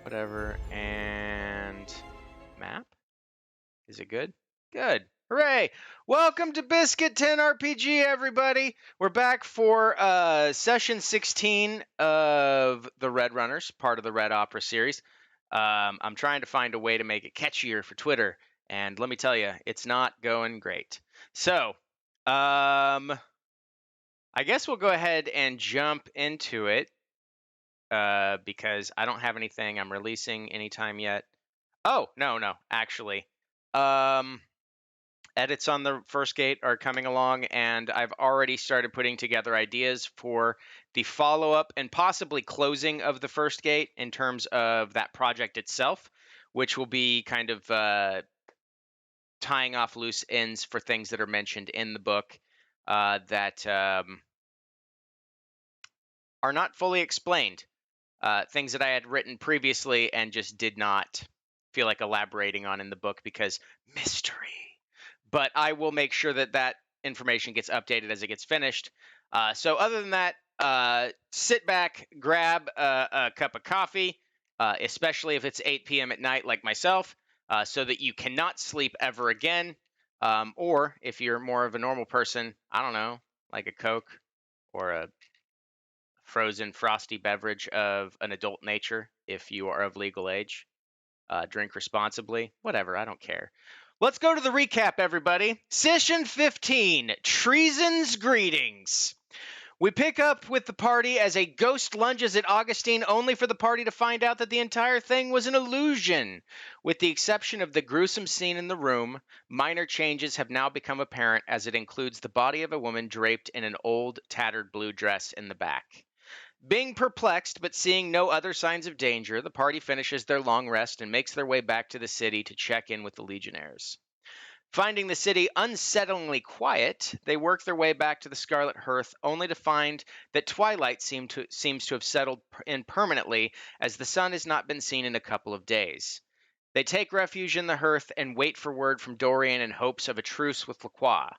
Whatever. And map? Is it good? Good. Hooray! Welcome to Biscuit 10 RPG, everybody. We're back for session 16 of the Red Runners, part of the Red Opera series. I'm trying to find a way to make it catchier for Twitter, and let me tell you, it's not going great. So, I guess we'll go ahead and jump into it because I don't have anything I'm releasing anytime yet. Oh, no, actually. Edits on the first gate are coming along, and I've already started putting together ideas for the follow-up and possibly closing of the first gate in terms of that project itself, which will be kind of tying off loose ends for things that are mentioned in the book that are not fully explained. Things that I had written previously and just did not feel like elaborating on in the book because mystery. But I will make sure that that information gets updated as it gets finished. So other than that, sit back, grab a cup of coffee, especially if it's 8 p.m. at night like myself, so that you cannot sleep ever again. Or if you're more of a normal person, I don't know, like a Coke or a frozen frosty beverage of an adult nature if you are of legal age. Drink responsibly, whatever, I don't care. Let's go to the recap, everybody. Session 15, Treason's Greetings. We pick up with the party as a ghost lunges at Augustine, only for the party to find out that the entire thing was an illusion. With the exception of the gruesome scene in the room, minor changes have now become apparent as it includes the body of a woman draped in an old, tattered blue dress in the back. Being perplexed but seeing no other signs of danger, the party finishes their long rest and makes their way back to the city to check in with the Legionnaires. Finding the city unsettlingly quiet, they work their way back to the Scarlet Hearth, only to find that twilight seems to have settled in permanently, as the sun has not been seen in a couple of days. They take refuge in the hearth and wait for word from Dorian in hopes of a truce with Lacroix.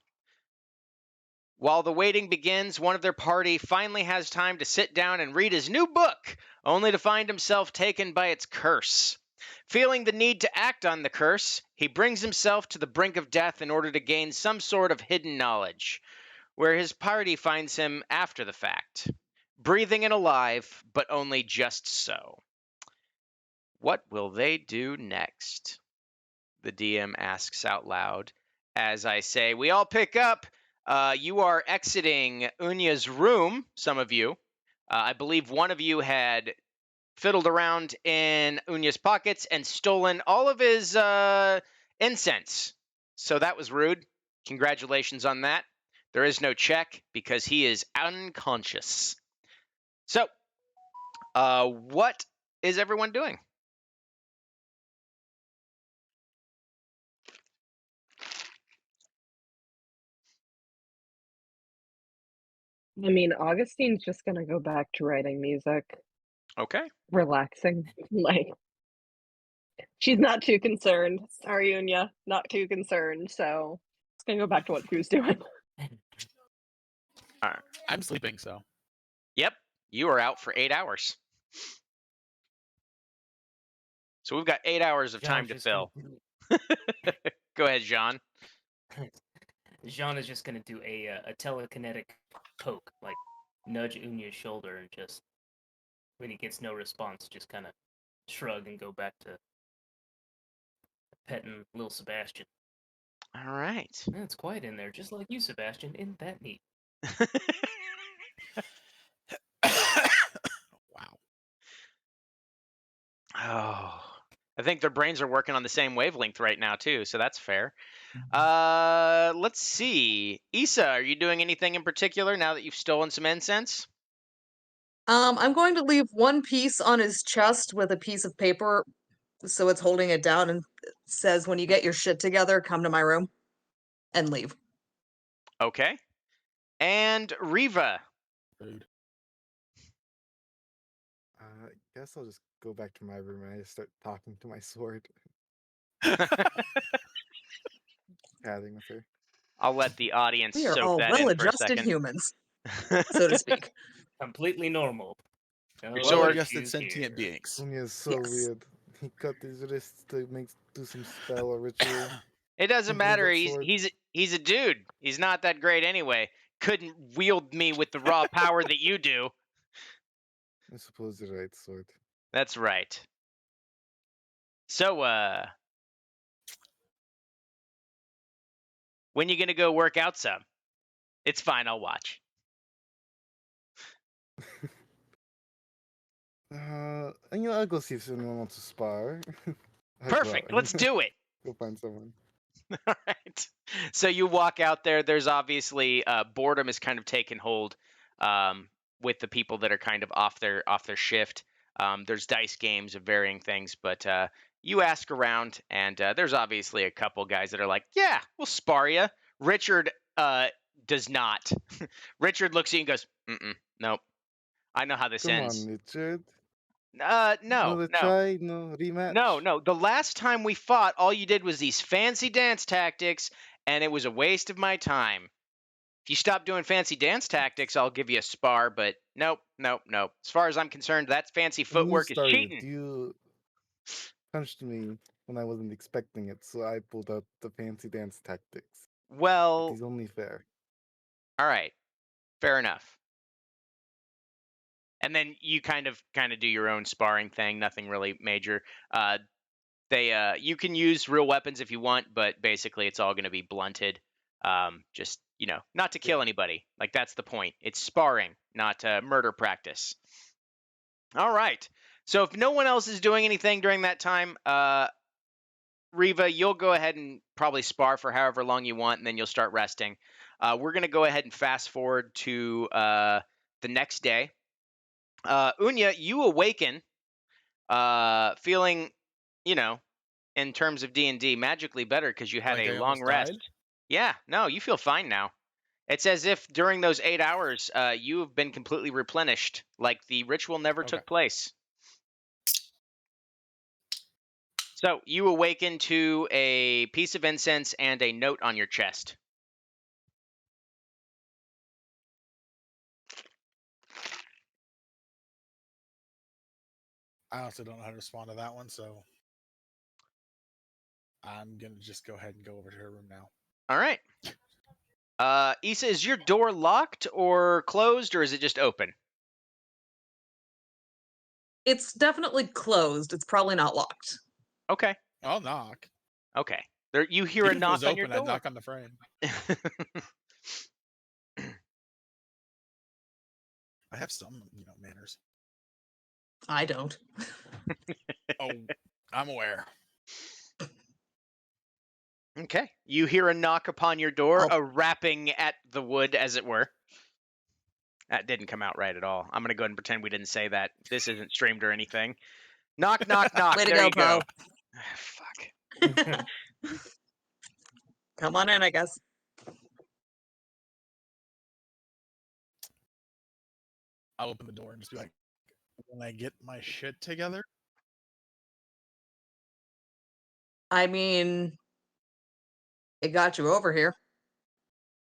While the waiting begins, one of their party finally has time to sit down and read his new book, only to find himself taken by its curse. Feeling the need to act on the curse, he brings himself to the brink of death in order to gain some sort of hidden knowledge, where his party finds him after the fact, breathing and alive, but only just so. What will they do next? The DM asks out loud. As I say, we all pick up You are exiting Unya's room, some of you. I believe one of you had fiddled around in Unya's pockets and stolen all of his incense. So that was rude. Congratulations on that. There is no check because he is unconscious. So, what is everyone doing? I mean, Augustine's just gonna go back to writing music, Okay. relaxing. Like, she's not too concerned. Sorry, Unya, not too concerned. So, just gonna go back to what she was doing. All right. I'm sleeping, so. Yep. You are out for 8 hours. So we've got 8 hours of time to fill. Go ahead, Jean. Jean is just gonna do a telekinetic poke, like nudge Unya's shoulder, and just when he gets no response, just kind of shrug and go back to petting little Sebastian. All right. Yeah, it's quiet in there, just like you, Sebastian. Isn't that neat? Wow. Oh, I think their brains are working on the same wavelength right now too, so that's fair. Let's see. Issa, are you doing anything in particular now that you've stolen some incense? I'm going to leave one piece on his chest with a piece of paper so it's holding it down and it says, "When you get your shit together, come to my room," and leave. Okay. And Riva. Rude. I guess I'll just go back to my room and I just start talking to my sword, chatting with her. I'll let the audience We are soak all that in for a well-adjusted second. humans, so to speak. Completely normal. Your Oh, sword- Well-adjusted you sentient here. beings. Unya is so Yes. weird. He cut his wrists to do some spell or ritual. It doesn't With that matter. sword. He's a dude. He's not that great anyway. Couldn't wield me with the raw power that you do. I suppose you're right, sword. That's right. So, when you gonna go work out some? It's fine. I'll watch. I'll go see if anyone wants to spar. I'll go Perfect. out and Let's do it. Go find someone. All right. So you walk out there. There's obviously boredom has kind of taken hold with the people that are kind of off their shift. There's dice games of varying things, but you ask around, and there's obviously a couple guys that are like, "Yeah, we'll spar you." Richard does not. Richard looks at you and goes, "Nope. I know how this Come ends." on, Richard. No, Another no. try? No rematch? No. The last time we fought, all you did was these fancy dance tactics, and it was a waste of my time. If you stop doing fancy dance tactics, I'll give you a spar, but nope. As far as I'm concerned, that fancy When you footwork is started, cheating. you punched me when I wasn't expecting it, so I pulled out the fancy dance tactics. Well, He's only fair. all right. Fair enough. And then you kind of do your own sparring thing, nothing really major. You can use real weapons if you want, but basically it's all going to be blunted. Just not to kill anybody. Like, that's the point. It's sparring, not murder practice. All right. So if no one else is doing anything during that time, Riva, you'll go ahead and probably spar for however long you want, and then you'll start resting. We're going to go ahead and fast forward to the next day. Unya, you awaken feeling, in terms of D&D, magically better because you had Like a I long almost rest. died? Yeah, no, you feel fine now. It's as if during those 8 hours, you have been completely replenished, like the ritual never took Okay. place. So you awaken to a piece of incense and a note on your chest. I also don't know how to respond to that one, so I'm gonna just go ahead and go over to her room now. All right. Issa, is your door locked or closed, or is it just open? It's definitely closed. It's probably not locked. Okay. I'll knock. Okay. There, you hear Even a if it was knock on your open, I'd door. knock on the frame. I have some, manners. I don't. Oh, I'm aware. Okay. You hear a knock upon your door, Oh. a rapping at the wood, as it were. That didn't come out right at all. I'm going to go ahead and pretend we didn't say that. This isn't streamed or anything. Knock, knock, knock. Way to There go, you go. Poe. Fuck. Come on in, I guess. I'll open the door and just be like, when I get my shit together. I mean, it got you over here.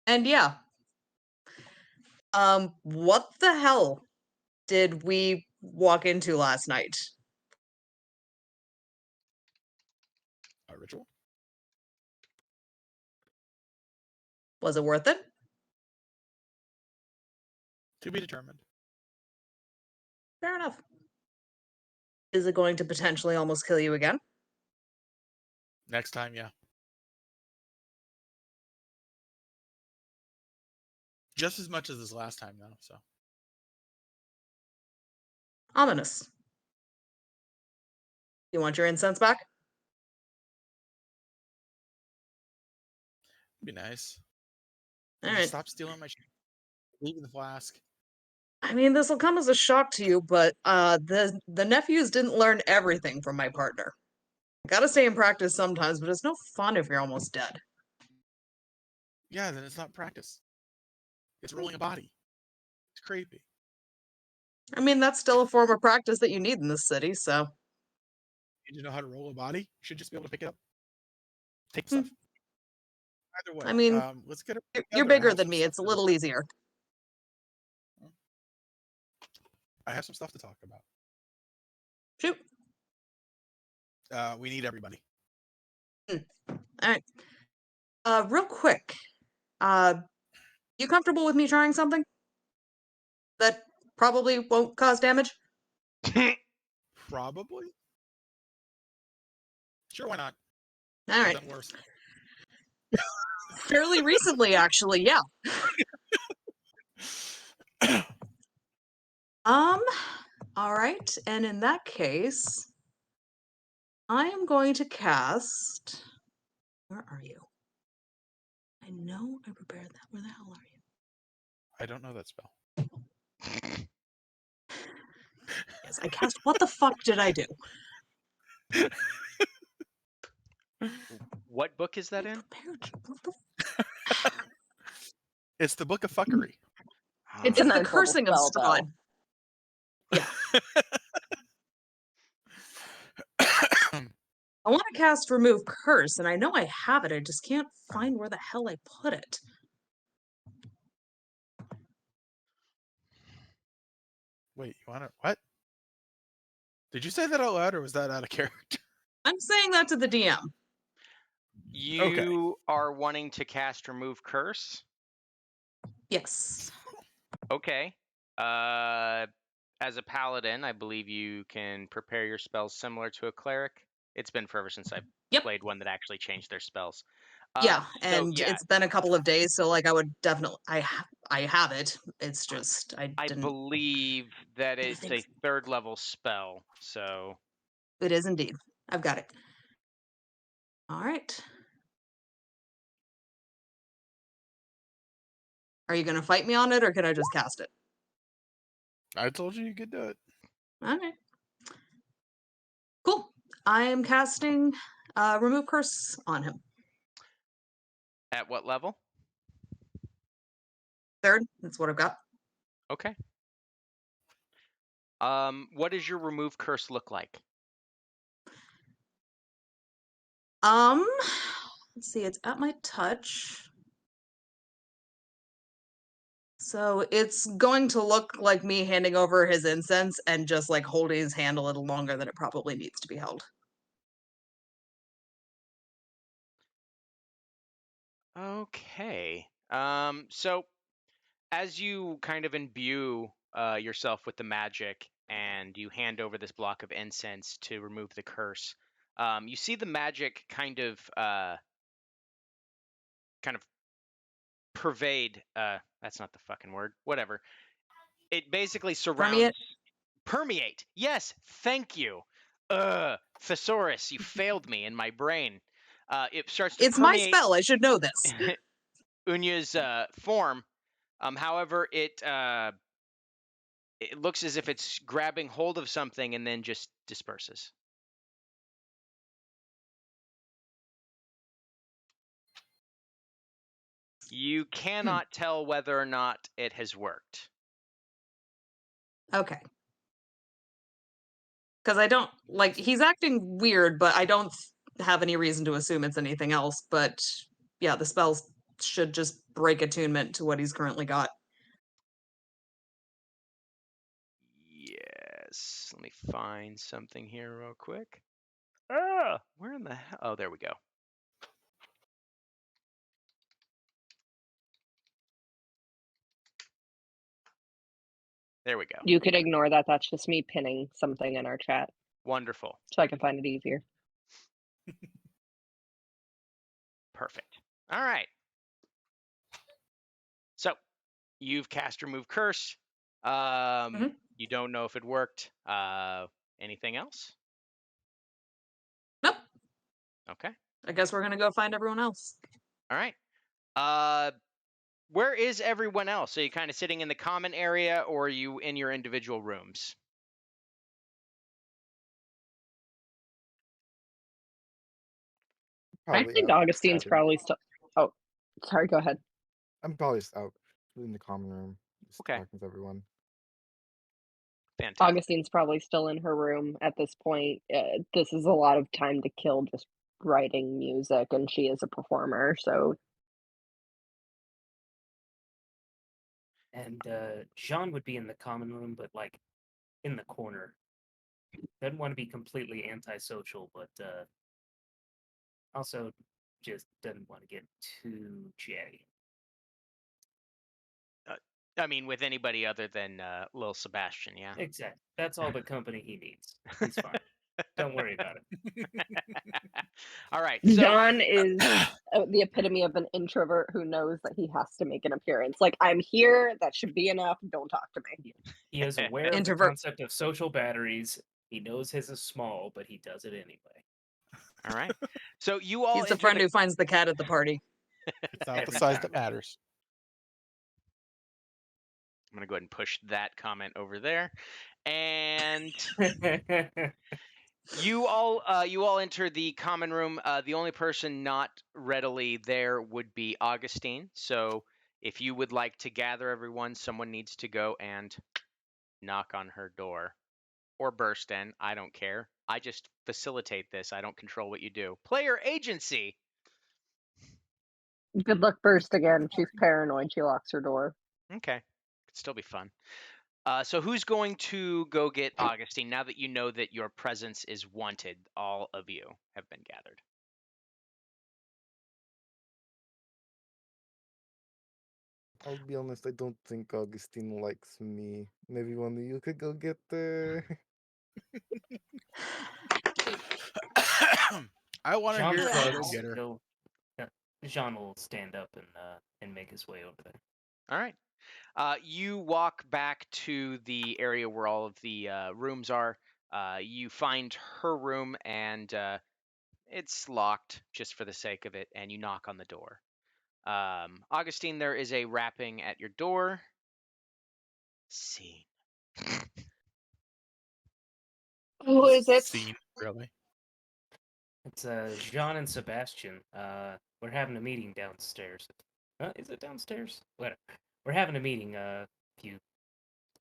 And yeah. What the hell did we walk into last night? A ritual? Was it worth it? To be determined. Fair enough. Is it going to potentially almost kill you again? Next time, yeah. Just as much as this last time, though, so. Ominous. You want your incense back? It'd be nice. All Just right. stop stealing my shit. Leave the flask. I mean, this will come as a shock to you, but the nephews didn't learn everything from my partner. Gotta stay in practice sometimes, but it's no fun if you're almost dead. Yeah, then it's not practice. It's rolling a body. It's creepy. I mean, that's still a form of practice that you need in this city, so. You need to know how to roll a body. You should just be able to pick it up. Take Hmm. stuff. Either way, I mean, let's get it you're together. I bigger have than some me. stuff It's a to little talk- easier. I have some stuff to talk about. Shoot. We need everybody. All right. Real quick. You comfortable with me trying something that probably won't cause damage? Probably. Sure, why not? All I've right. done worse. Fairly recently, actually, yeah. All right. And in that case, I am going to cast. Where are you? I know I prepared that. Where the hell are you? I don't know that spell. Yes, I cast. What the fuck did I do? What book is that I in? prepared. What the? It's the Book of Fuckery. It's a It's the ninth level cursing of spell, though. Strahd. Yeah. I want to cast Remove Curse, and I know I have it. I just can't find where the hell I put it. Wait, you want to what? Did you say that out loud, or was that out of character? I'm saying that to the DM. You are wanting to cast Remove Curse? Yes. Okay. As a paladin, I believe you can prepare your spells similar to a cleric. It's been forever since I've Yep. played one that actually changed their spells. Yeah, So, and yeah, it's been a couple of days, so like I would definitely I have it. It's just I I didn't. believe that it's a Everything's- third level spell. So It is indeed. I've got it. All right. Are you gonna fight me on it, or can I just cast it? I told you could do it. Okay. Cool. I am casting Remove Curse on him. at what level? Third. That's what I've got. Okay. What does your Remove Curse look like? Let's see. It's at my touch. So it's going to look like me handing over his incense and just like holding his hand a little longer than it probably needs to be held. Okay. So as you kind of imbue yourself with the magic and you hand over this block of incense to remove the curse, you see the magic kind of pervade. That's not the fucking word. Whatever. It basically surrounds. Permeate? Permeate. Yes, thank you. Thesaurus, you failed me in my brain. It starts to It's my permeate spell. I should know this. Unya's form. However, it looks as if it's grabbing hold of something and then just disperses. You cannot tell whether or not it has worked. Okay. Because I don't like he's acting weird, but I don't have any reason to assume it's anything else. But yeah, the spells should just break attunement to what he's currently got. Yes. Let me find something here real quick. Where in the hell? Oh, there we go. There we go. You could ignore that. That's just me pinning something in our chat Wonderful. so I can find it easier. Perfect. All right. So you've cast Remove Curse. You don't know if it worked. Anything else? Nope. Okay. I guess we're gonna go find everyone else. All right. Where is everyone else? Are you kind of sitting in the common area, or are you in your individual rooms? I Probably think out Augustine's chatting. probably still. Oh, sorry. Go ahead. I'm probably just out in the common room, just Okay. talking to everyone. Fantastic. Augustine's probably still in her room at this point. This is a lot of time to kill just writing music, and she is a performer, so And Jean would be in the common room, but like in the corner. Doesn't want to be completely antisocial, but also just doesn't want to get too chatty. I mean, with anybody other than Lil Sebastian, yeah. Exactly. That's all the company he needs. He's fine. Don't worry about it. All right. So John is the epitome of an introvert who knows that he has to make an appearance. Like, I'm here. That should be enough. Don't talk to me. He is aware of the Introvert. concept of social batteries. He knows his is small, but he does it anyway. all right. So you all He's the enter friend who finds the cat at the party. It's not the Every size time. that matters. I'm gonna go ahead and push that comment over there, and you all enter the common room. The only person not readily there would be Augustine. So if you would like to gather everyone, someone needs to go and knock on her door or burst in. I don't care. I just facilitate this. I don't control what you do. Player agency. Good luck burst again. She's paranoid. She locks her door. Okay, could still be fun. So who's going to go get Augustine now that you know that your presence is wanted? All of you have been gathered. I'll be honest, I don't think Augustine likes me. Maybe one of you could go get I want to Jean hear will how go- to get her. go- Jean will stand up and make his way over there. All right. You walk back to the area where all of the rooms are. You find her room, and it's locked just for the sake of it, and you knock on the door. Augustine, there is a rapping at your door. Scene. Who is it? Scene, really? It's Jean and Sebastian. We're having a meeting downstairs. Is it downstairs? Whatever. We're having a meeting. If you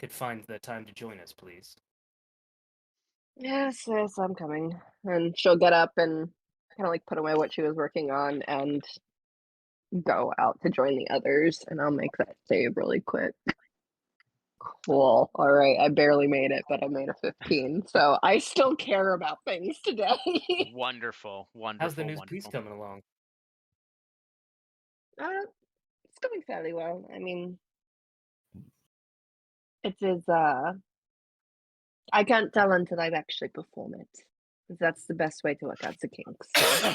could find the time to join us, please. Yes, yes, I'm coming. And she'll get up and kind of like put away what she was working on and go out to join the others. And I'll make that save really quick. Cool. All right. I barely made it, but I made a 15. So I still care about things today. Wonderful, wonderful, How's the news piece wonderful. coming along? It's going fairly well. I mean, it is, I can't tell until I've actually performed it. 'Cause that's the best way to work out the kinks. So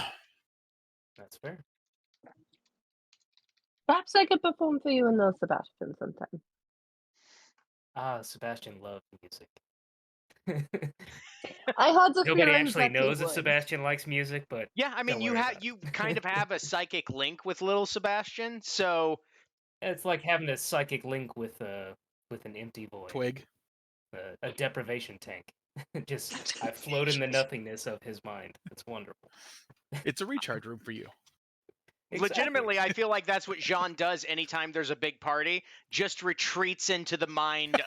That's fair. perhaps I could perform for you and Lil Sebastian sometime. Sebastian loved music. I had the Nobody feelings actually that he knows if would. Sebastian likes music, but Yeah, I mean, don't worry about you it. kind of have a psychic link with little Sebastian, so It's like having a psychic link with an empty void, Twig. a deprivation tank. Just I float in the nothingness of his mind. It's wonderful. It's a recharge room for you. legitimately, I feel like that's what Jean does anytime there's a big party. Just retreats into the mind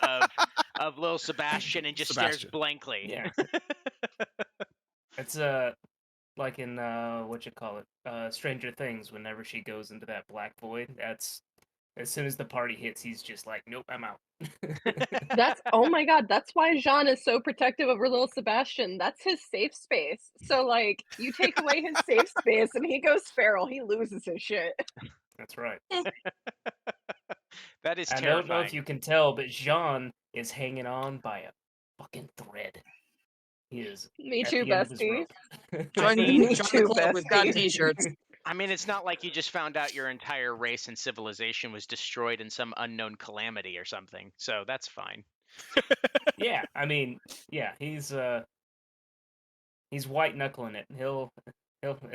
of little Sebastian and just stares Sebastian. blankly. Yeah. It's like in what you call it, Stranger Things. Whenever she goes into that black void, that's as soon as the party hits, he's just like, nope, I'm out. That's oh my god, that's why Jean is so protective over little Sebastian. That's his safe space. So like you take away his safe space and he goes feral, he loses his shit. That's right. That is I don't know if terrifying. you can tell, but Jean is hanging on by a fucking thread. He is Me at too, the end of his bestie. rope. Join, Me join too, the club. We've got bestie. T-shirts. I mean, it's not like you just found out your entire race and civilization was destroyed in some unknown calamity or something. So that's fine. Yeah, I mean, yeah, he's white knuckling it. He'll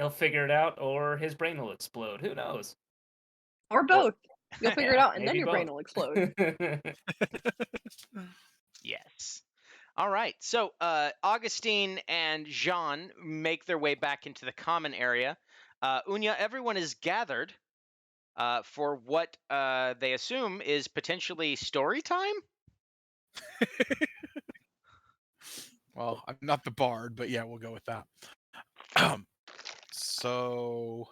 figure it out, or his brain will explode. Who knows? Or both. You'll figure it Yeah, out and then maybe your brain will explode. Yes. All right. So Augustine and Jean make their way back into the common area. Unya, everyone is gathered for what they assume is potentially story time. Well, I'm not the bard, but yeah, we'll go with that. So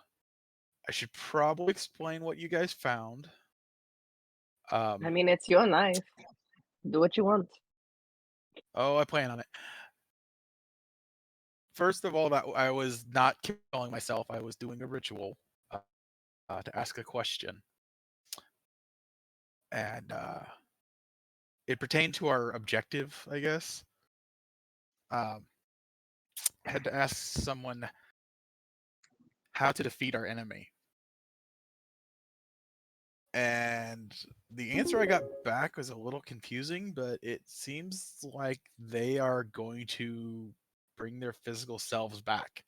I should probably explain what you guys found. I mean, it's your life. Do what you want. Oh, I plan on it. First of all, that I was not killing myself. I was doing a ritual to ask a question, and it pertained to our objective, I guess. I had to ask someone how to defeat our enemy, and the answer I got back was a little confusing, but it seems like they are going to bring their physical selves back.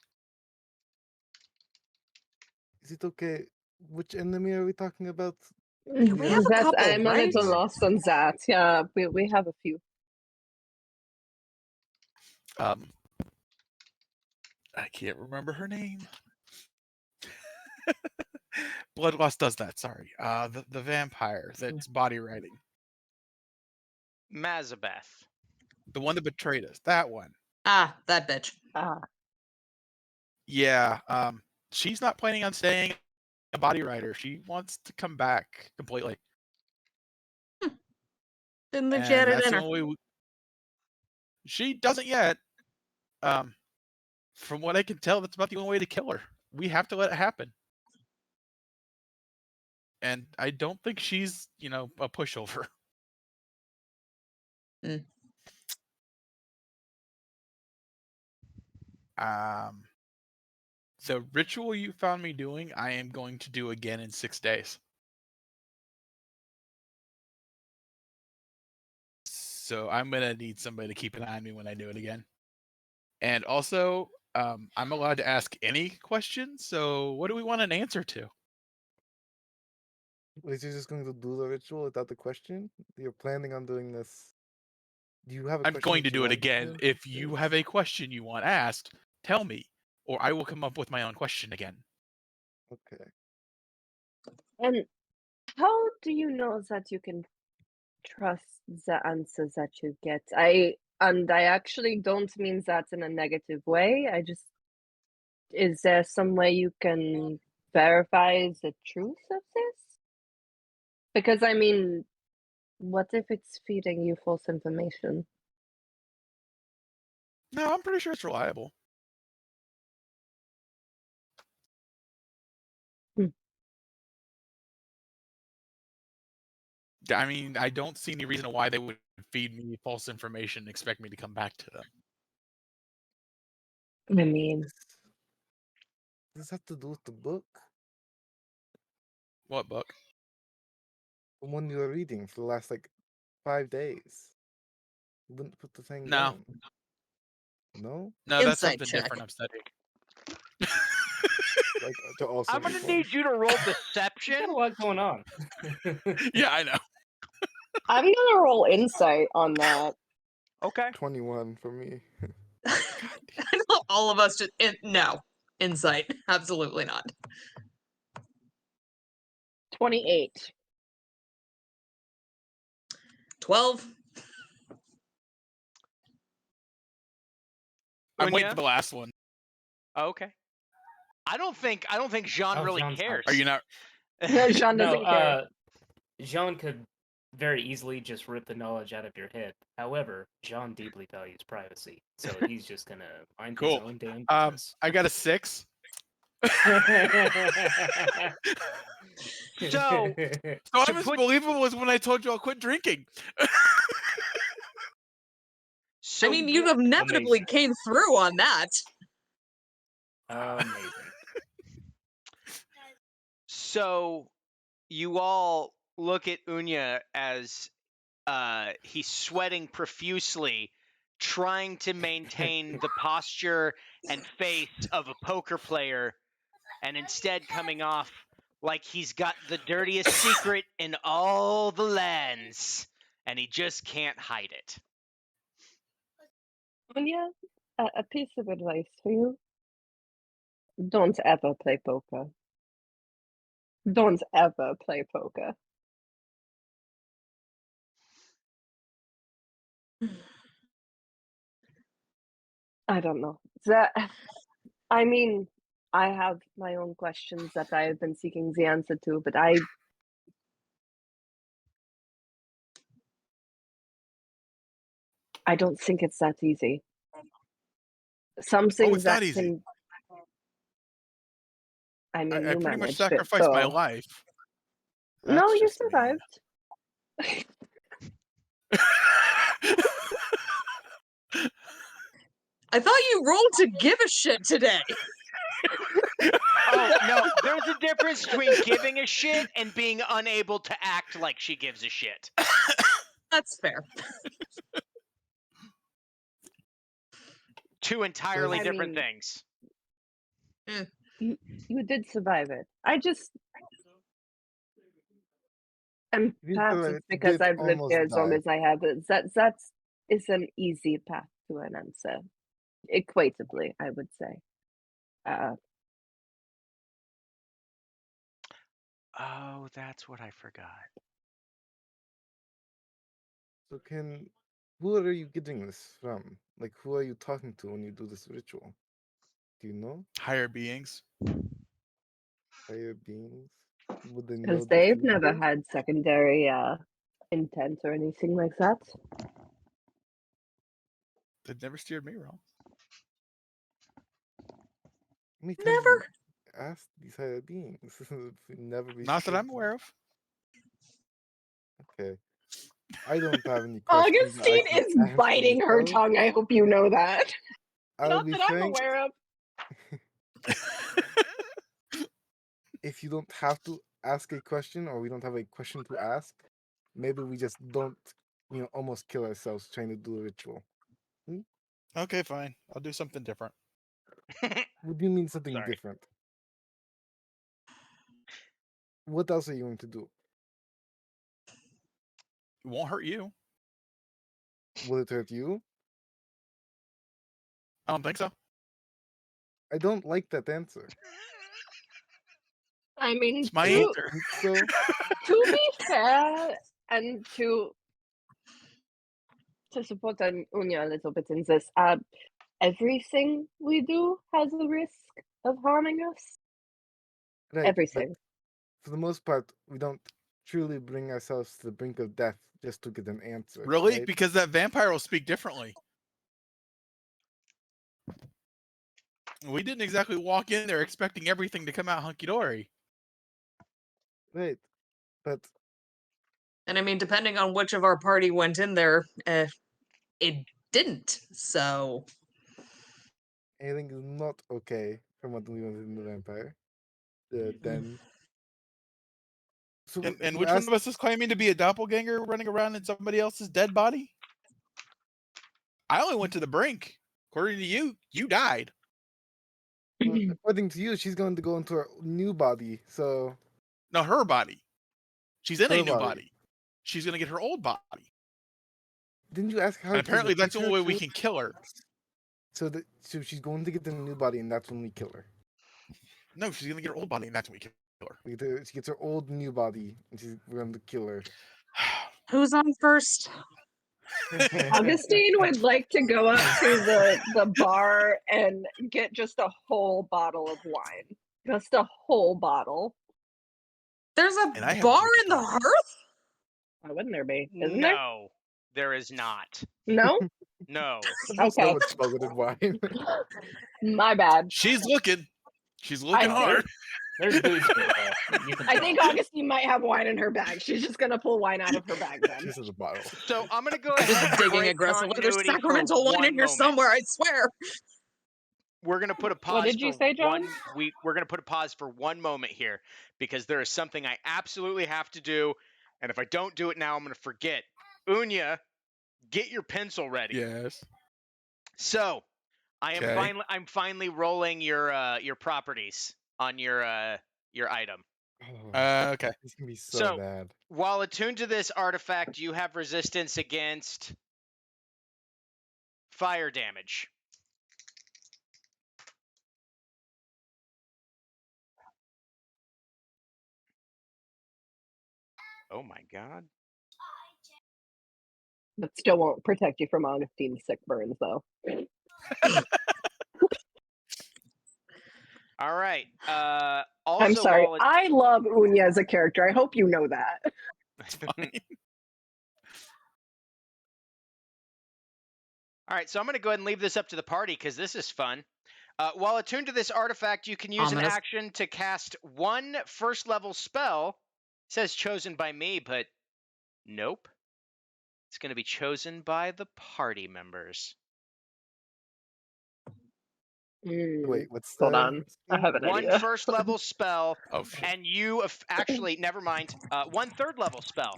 Is it okay? Which enemy are we talking about? We have a That's couple, I'm a right? little lost on that. Yeah, we have a few. I can't remember her name. Bloodlust does that. Sorry. The vampire that's body writing, Mazabeth. the one that betrayed us. That one. Ah, that bitch. Yeah. She's not planning on staying a body writer. She wants to come back completely. Didn't think she had And it that's in the her. only way she doesn't yet. From what I can tell, that's about the only way to kill her. We have to let it happen. And I don't think she's, a pushover. Mm. The ritual you found me doing, I am going to do again in 6 days. So I'm gonna need somebody to keep an eye on me when I do it again. And also, I'm allowed to ask any question. So what do we want an answer to? Is you just going to do the ritual without the question? You're planning on doing this. Do you have a I'm question going that to you do it want again. to If you have a question you want asked, tell me, or I will come up with my own question again. Okay. And how do you know that you can trust the answers that you get? I actually don't mean that in a negative way. Is there some way you can verify the truth of this? Because I mean, what if it's feeding you false information? No, I'm pretty sure it's reliable. Hmm. I mean, I don't see any reason why they would feed me false information and expect me to come back to them. I mean, Does this have to do with the book? What book? The one you were reading for the last 5 days. You wouldn't put the thing No. down. No? No, that's Insight something check. different I'm studying. Like to also I'm gonna make one. need you to roll Got a deception. lot going on. Yeah, I know. I'm gonna roll insight on that. Okay. 21 for me. All of us just no insight. Absolutely not. 28. 12. I'm waiting Unya? for the last one. Okay. I don't think Jean Oh, really Jean's not- cares. Are you not? No, Jean doesn't care. No, Jean could very easily just rip the knowledge out of your head. However, Jean deeply values privacy, so he's just gonna mind his Cool. own damn Um, business. I got a 6. So, So To I'm as put- believable as when I told you I'll quit drinking. so I mean, you inevitably Amazing. came through on that. Amazing. So you all look at Unya as he's sweating profusely, trying to maintain the posture and face of a poker player, and instead coming off like he's got the dirtiest secret in all the lands, and he just can't hide it. Anya, a piece of advice for you. Don't ever play poker. Don't ever play poker. I don't know. I mean, I have my own questions that I have been seeking the answer to, but I don't think it's that easy. Some things it's not that easy. can. I mean, I you pretty much managed it, sacrificed my so. life. No, That's you just me. survived. I thought you rolled to give a shit today. Oh, no, there's a difference between giving a shit and being unable to act like she gives a shit. That's fair. Two entirely I different mean- things. You did survive it. I just. And You perhaps did it's because did I've lived almost here as long die. as I have. That's is an easy path to an answer. Equatably, I would say. Oh, that's what I forgot. So who are you getting this from? Like, who are you talking to when you do this ritual? Do you know? Higher beings. Higher beings? Would they know Because the they've never future? had secondary intent or anything like that. They've never steered me wrong. How many times Never. have you asked these higher beings? Never be Not that I'm aware of. Okay. I don't have any questions. that I Augustine can is answer biting her myself. tongue. I hope you know that. I'll Not be that I'm frank, aware of. if you don't have to ask a question or we don't have a question to ask, maybe we just don't, almost kill ourselves trying to do a ritual. Okay, fine. I'll do something different. What do you mean something Sorry. different? What else are you going to do? It won't hurt you. Will it hurt you? I don't think so. I don't like that answer. I mean, It's my I don't answer. think so. to be fair and to support Unya a little bit in this, everything we do has a risk of harming us. Right, but Everything. for the most part, we don't truly bring ourselves to the brink of death just to get an answer. Really? right? Because that vampire will speak differently. We didn't exactly walk in there expecting everything to come out hunky dory. Right. But And I mean, depending on which of our party went in there, it didn't. So anything is not okay from what we went in the vampire. Then So And you which one asked- of us is claiming to be a doppelganger running around in somebody else's dead body? I only went to the brink. According to you, you died. according to you, she's going to go into her new body. So No, her body. She's in a Her new body. body. She's gonna get her old body. didn't you ask how? And apparently, that's the future only way we truly can kill her. works? So she's going to get the new body, and that's when we kill her. No, she's gonna get her old body, and that's when we kill her. She gets her old new body, and we're going to kill her. Who's on first? Augustine would like to go up to the bar and get just a whole bottle of wine. Just a whole bottle. There's And I a have bar drinking in the problems. hearth? Why wouldn't there be? Isn't there? No, there is not. No? No. There's so Okay. much spelled wine. My bad. She's looking. She's looking think- hard. There's booze, but you can I tell. think Augustine might have wine in her bag. She's just gonna pull wine out of her bag then. This is a bottle. So I'm gonna go ahead Just and digging break aggressively. There's continuity for sacramental wine one in here moment. somewhere, I swear. We're gonna put a pause. What did you for say, John? we're gonna put a pause for 1 moment here because there is something I absolutely have to do, and if I don't do it now, I'm gonna forget. Unya, get your pencil ready. Yes. So, Okay. I'm finally rolling your properties on your item. Oh, Okay. this can be so So- bad. While attuned to this artifact, you have resistance against fire damage. Oh my god. But still won't protect you from Augustine's sick burns, though. All right. Also, I'm sorry. while I love Unya as a character. I hope you know that. All right, so I'm going to go ahead and leave this up to the party because this is fun. While attuned to this artifact, you can use an Ominous. action to cast one first-level spell. It says chosen by me, but nope. It's going to be chosen by the party members. Wait, what's Hold the on. I have an One idea. first-level spell, Oh shit. and you actually, never mind, one third-level spell.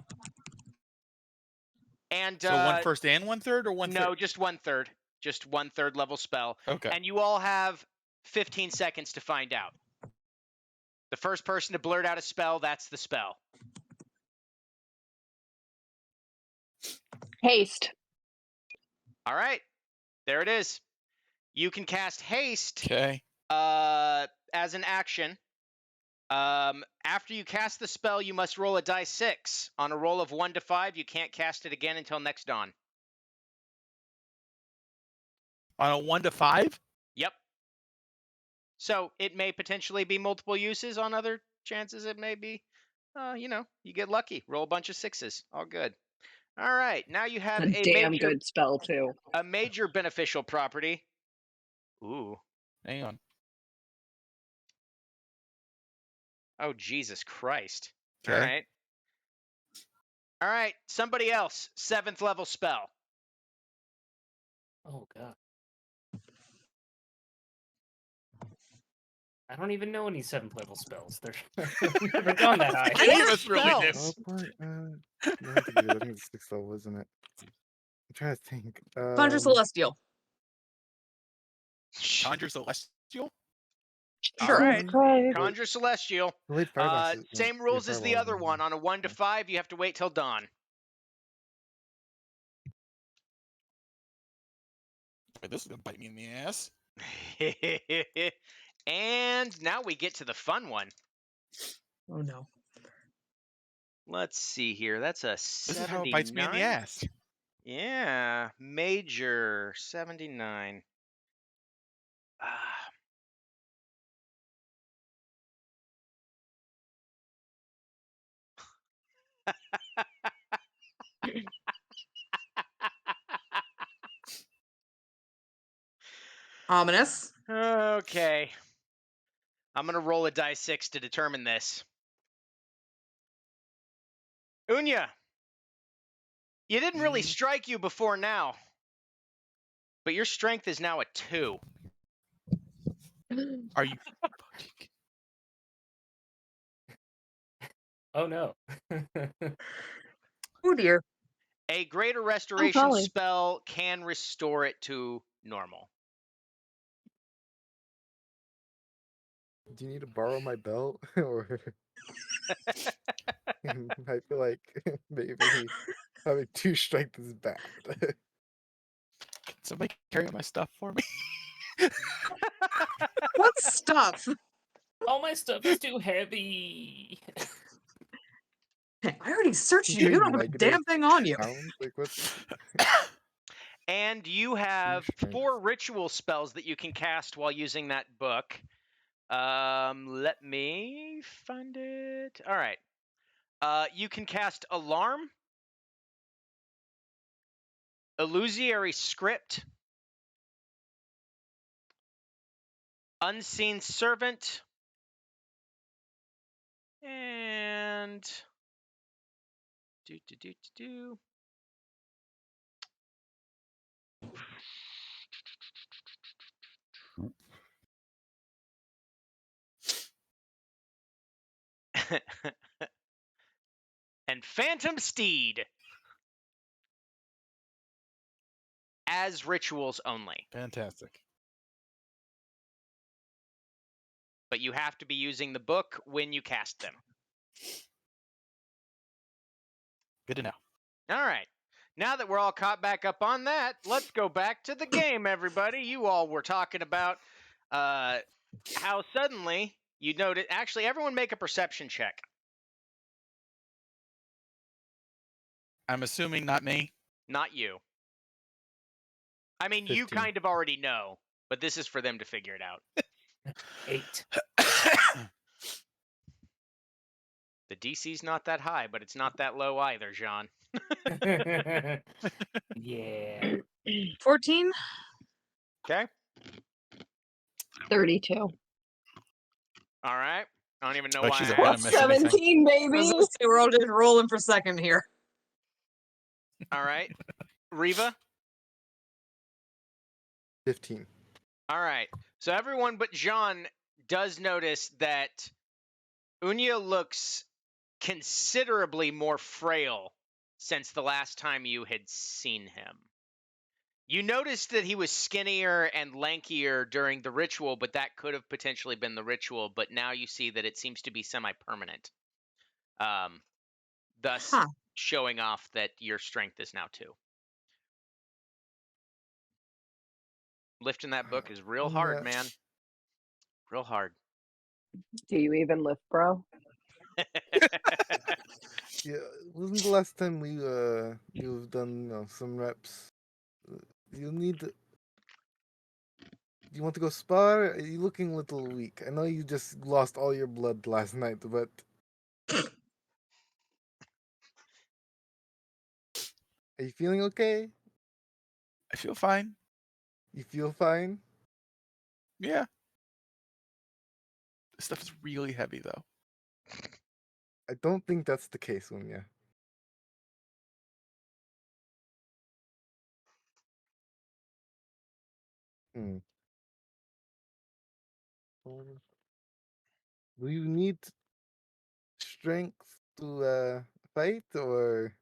And So one first and one third, or one no, third? just one third. Just one third level spell. Okay. And you all have 15 seconds to find out. The first person to blurt out a spell, that's the spell. Haste. All right. There it is. You can cast haste Okay. as an action. After you cast the spell, you must roll a die 6. On a roll of 1 to 5, you can't cast it again until next dawn. On a 1 to 5. Yep. So it may potentially be multiple uses. On other chances, it may be, you get lucky. Roll a bunch of 6s. All good. All right. Now you have A damn good spell, too. a major beneficial property. Ooh. Hang on. Oh, Jesus Christ. Okay. All right. All right. Somebody else. 7th level spell. Oh god. I don't even know any 7th level spells. They're never gone that high. Any of us really do. spells. I think it's 6th level, isn't it? I'm trying to think. Conjure Celestial. Conjure Celestial. All Sure. right. Christ. Conjure Celestial. Wait, Fireblast is- Same yeah, rules as the Fireball other is- one. On a 1 to 5, you have to wait till dawn. Wait, this is gonna bite me in the ass. And now we get to the fun one. Oh no. Let's see here. That's a This is how it bites me in the 79. ass. Yeah, major 79. Ah. Ominous. Okay. I'm going to roll a die 6 to determine this. Unya, you didn't really strike you before now, but your strength is now a 2. Are you fucking? Oh no. Oh dear. A greater restoration golly. spell can restore it to normal. Do you need to borrow my belt? Or I feel like maybe having 2 strength is bad. Can somebody carry my stuff for me? What stuff? All my stuff is too heavy. I already searched you. Carry You don't have a negative damn thing on you. pounds? Like what? And you have strength. 4 ritual spells that you can cast while using that book. Let me find it. All right. You can cast Alarm, Illusory Script, Unseen Servant, and and Phantom Steed as rituals only. Fantastic. But you have to be using the book when you cast them. Good to know. All right. Now that we're all caught back up on that, let's go back to the game, everybody. You all were talking about how suddenly you noted. Actually, everyone make a perception check. I'm assuming not me. Not you. I mean, you 15. kind of already know, but this is for them to figure it out. 8. The DC's not that high, but it's not that low either, Jean. Yeah. 14? Okay. 32. All right. I don't even know Like why she's I a gonna asked. miss anything. 17, I was baby. gonna say, we're all just rolling for second here. All right. Riva? 15. All right. So everyone but Jean does notice that Unya looks considerably more frail since the last time you had seen him. You noticed that he was skinnier and lankier during the ritual, but that could have potentially been the ritual, but now you see that it seems to be semi-permanent. Thus Huh. showing off that your strength is now 2. Lifting that book is real hard, Yeah. man. Real hard. Do you even lift, bro? Yeah, wasn't the last time you've done some reps? You need. Do you want to go spar? Are you looking a little weak? I know you just lost all your blood last night, but are you feeling okay? I feel fine. You feel fine? Yeah. This stuff is really heavy though. I don't think that's the case, Unya. Hmm. Do you need strength to fight, or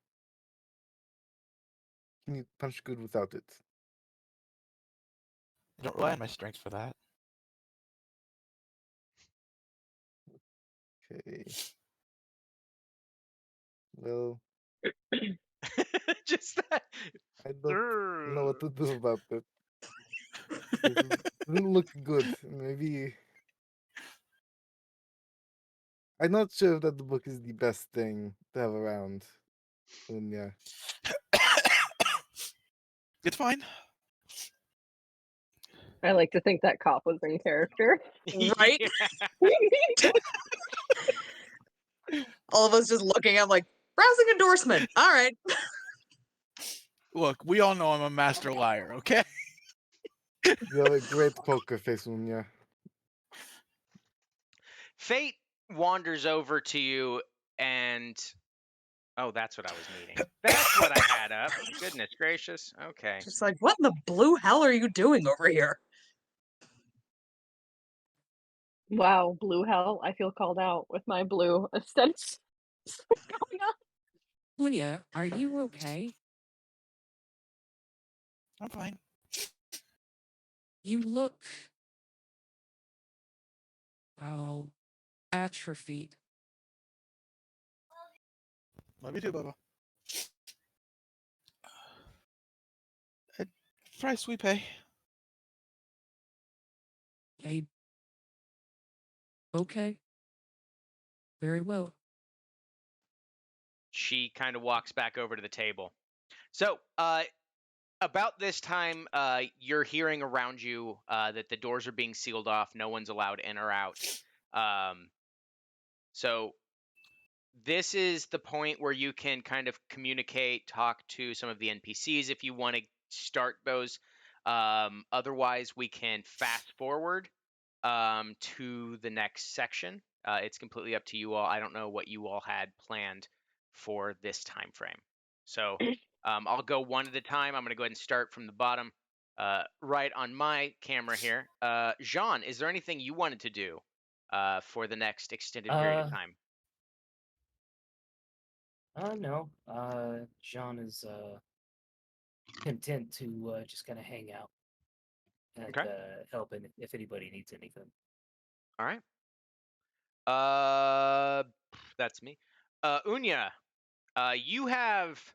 can you punch good without it? I don't rely on my strength for that. Okay. Well, Just that. I don't know what to do about it. This doesn't look good. Maybe I'm not sure that the book is the best thing to have around. Unya. It's fine. I like to think that cop was in character. Right? Yeah. All of us just looking at like, browsing endorsement. All right. Look, we all know I'm a master liar, okay? You have a great poker face, Unya. Fate wanders over to you and oh, that's what I was needing. That's what I had up. Goodness gracious. Okay. Just like, what in the blue hell are you doing over here? Wow, blue hell. I feel called out with my blue aesthetics. What's going on? Leah, are you okay? I'm fine. You look, well, atrophied. Love you too, Bubba. Price we pay. Hey, okay. Very well. She kind of walks back over to the table. So, about this time, you're hearing around you that the doors are being sealed off. No one's allowed in or out. So this is the point where you can kind of communicate, talk to some of the NPCs if you want to start those. Otherwise, we can fast forward to the next section. It's completely up to you all. I don't know what you all had planned for this time frame. So I'll go one at a time. I'm going to go ahead and start from the bottom right on my camera here. Jean, is there anything you wanted to do for the next extended period of time? No. Jean is content to just kind of hang out and Okay. help if anybody needs anything. All right. That's me. Unya, you have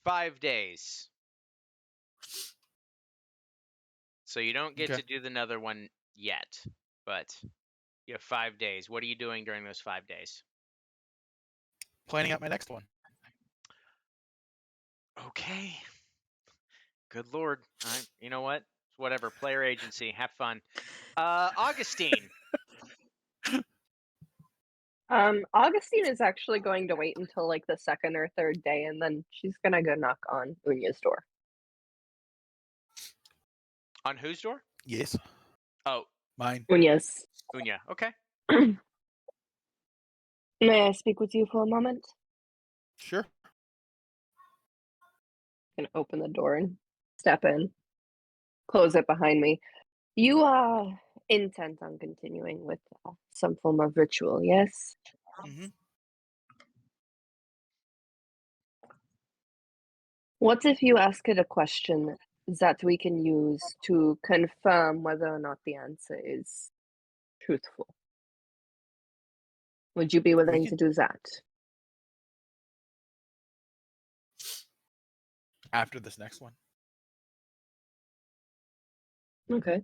5 days. So you don't get Okay. to do another one yet, but you have 5 days. What are you doing during those 5 days? Planning out my next one. Okay. Good Lord. You know what? Whatever. Player agency. Have fun. Augustine. Augustine is actually going to wait until like the second or third day, and then she's gonna go knock on Unya's door. On whose door? Yes. Oh, Mine. Unya's. Unya. Okay. May I speak with you for a moment? Sure. I can open the door and step in, close it behind me. You are intent on continuing with some form of ritual, yes? Mm-hmm. What if you ask it a question that we can use to confirm whether or not the answer is truthful? Would you be willing to do that? After this next one. Okay.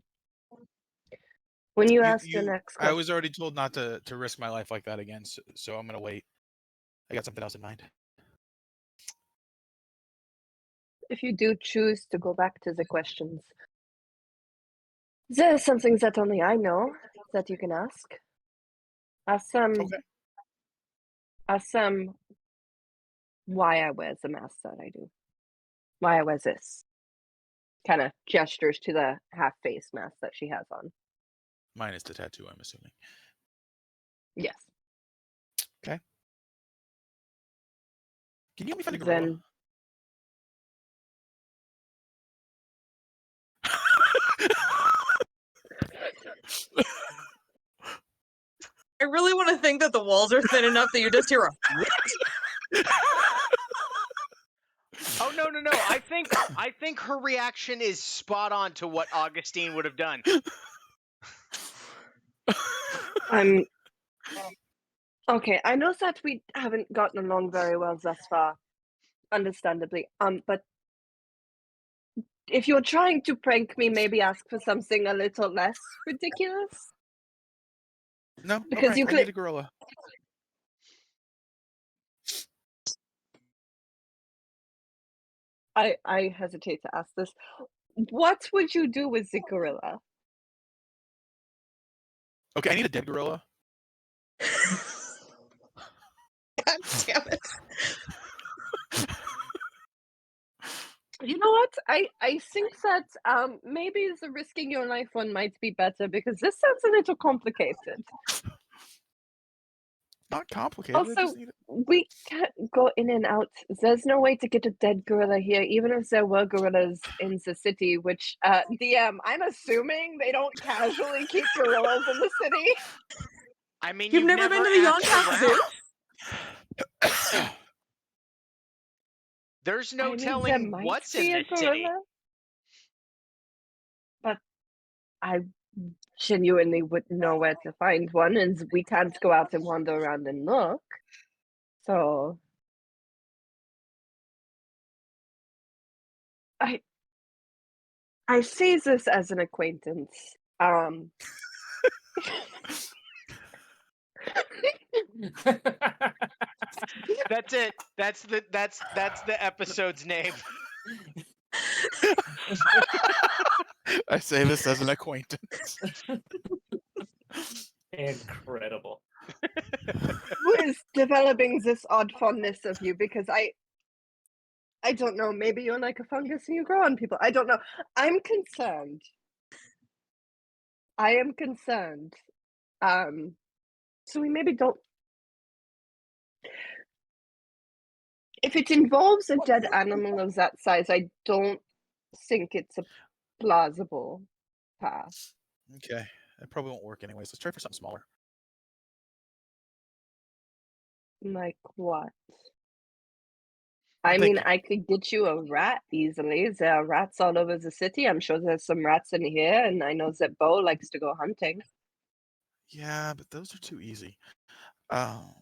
When you ask the next I question, was already told not to risk my life like that again, so I'm gonna wait. I got something else in mind. if you do choose to go back to the questions, there are some things that only I know that you can ask. Ask Okay. them why I wear the mask that I do. Why I wear this. Kind of gestures to the half face mask that she has on. Minus the tattoo, I'm assuming. Yes. Okay. Can you help me find a gorilla? Then I really want to think that the walls are thin enough that you just hear a Oh no. I think her reaction is spot on to what Augustine would have done. I'm okay. I know that we haven't gotten along very well thus far, understandably. But if you're trying to prank me, maybe ask for something a little less ridiculous. No, Because okay. you I could. need a gorilla. I hesitate to ask this. What would you do with the gorilla? Okay, I need a dead gorilla. God damn it. You know what? I think that maybe the risking your life one might be better because this sounds a little complicated. Not complicated. I Also, just need we can't go in and out. There's no way to get a dead gorilla here, even if there were gorillas in the city, which, DM, I'm assuming they don't casually keep gorillas in the city. I mean, You've never been to the asked Yonkap Zoo? around. There's no I mean, there telling might what's be in a this city. gorilla, but I genuinely wouldn't know where to find one, and we can't go out and wander around and look. So I see this as an acquaintance. That's it. That's the episode's name. I say this as an acquaintance. Incredible. Who is developing this odd fondness of you? Because I don't know. Maybe you're like a fungus and you grow on people. I don't know. I'm concerned. I am concerned. So we maybe don't. If it involves a dead animal of that size, I don't think it's a plausible path. Okay, that probably won't work anyways. Let's try for something smaller. Like what? I'm I mean, thinking. I could get you a rat easily. There are rats all over the city. I'm sure there's some rats in here, and I know that Bo likes to go hunting. Yeah, but those are too easy. How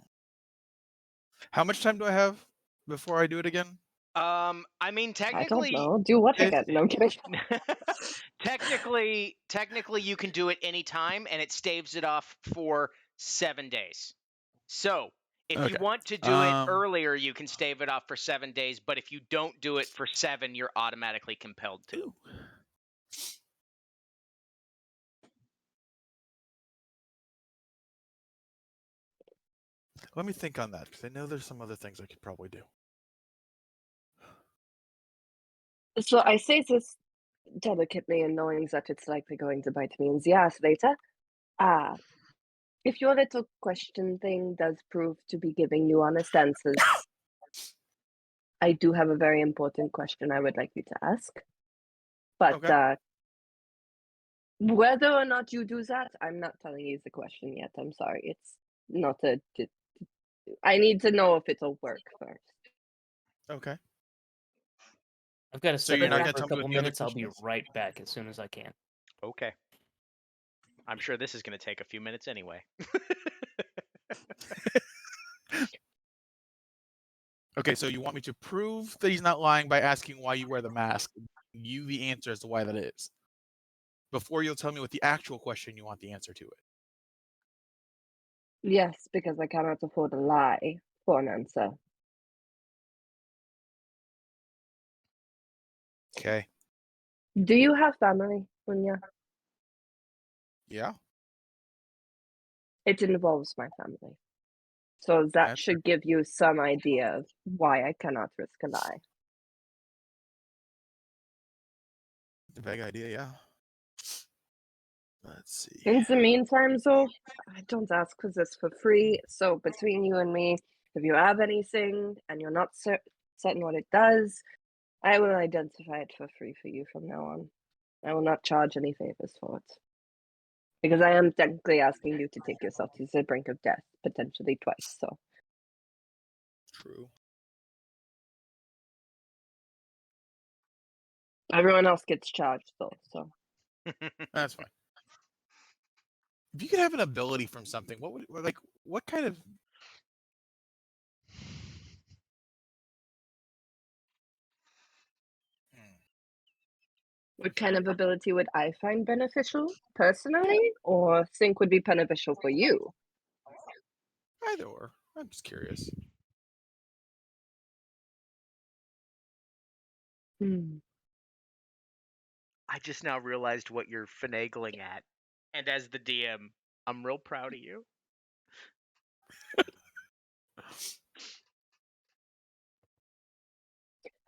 much time do I have before I do it again? I mean, I don't technically, know. Do what It's- again? No, I'm kidding. technically, you can do it anytime, and it staves it off for 7 days. So, if you Okay. want to do it earlier, you can stave it off for 7 days. But if you don't do it for 7, you're automatically compelled to. Ooh. Let me think on that, because I know there's some other things I could probably do. So I say this delicately and knowing that it's likely going to bite me in the ass later. If your little question thing does prove to be giving you honest answers, I do have a very important question I would like you to ask. But Okay. whether or not you do that, I'm not telling you the question yet. I'm sorry. It's not I need to know if it'll work first. Okay. I've got to So step you're not away gonna for a tell me what couple the other minutes. I'll be question is? right back as soon as I can. Okay. I'm sure this is going to take a few minutes anyway. Okay, so you want me to prove that he's not lying by asking why you wear the mask, you the answer as to why that is, before you'll tell me what the actual question you want the answer to it. Yes, because I cannot afford a lie for an answer. Okay. Do you have family, Munya? Yeah. It involves my family. So that That's should give you some idea of why I cannot risk a lie. a vague idea, yeah. Let's see. In the meantime, though, I don't ask for this for free. So between you and me, if you have anything and you're not certain what it does, I will identify it for free for you from now on. I will not charge any favors for it. Because I am technically asking you to take yourself to the brink of death, potentially twice. So True. everyone else gets charged, though. So That's fine. If you could have an ability from something, what would what kind of what kind of ability would I find beneficial personally, or think would be beneficial for you? either or? I'm just curious. I just now realized what you're finagling at. And as the DM, I'm real proud of you.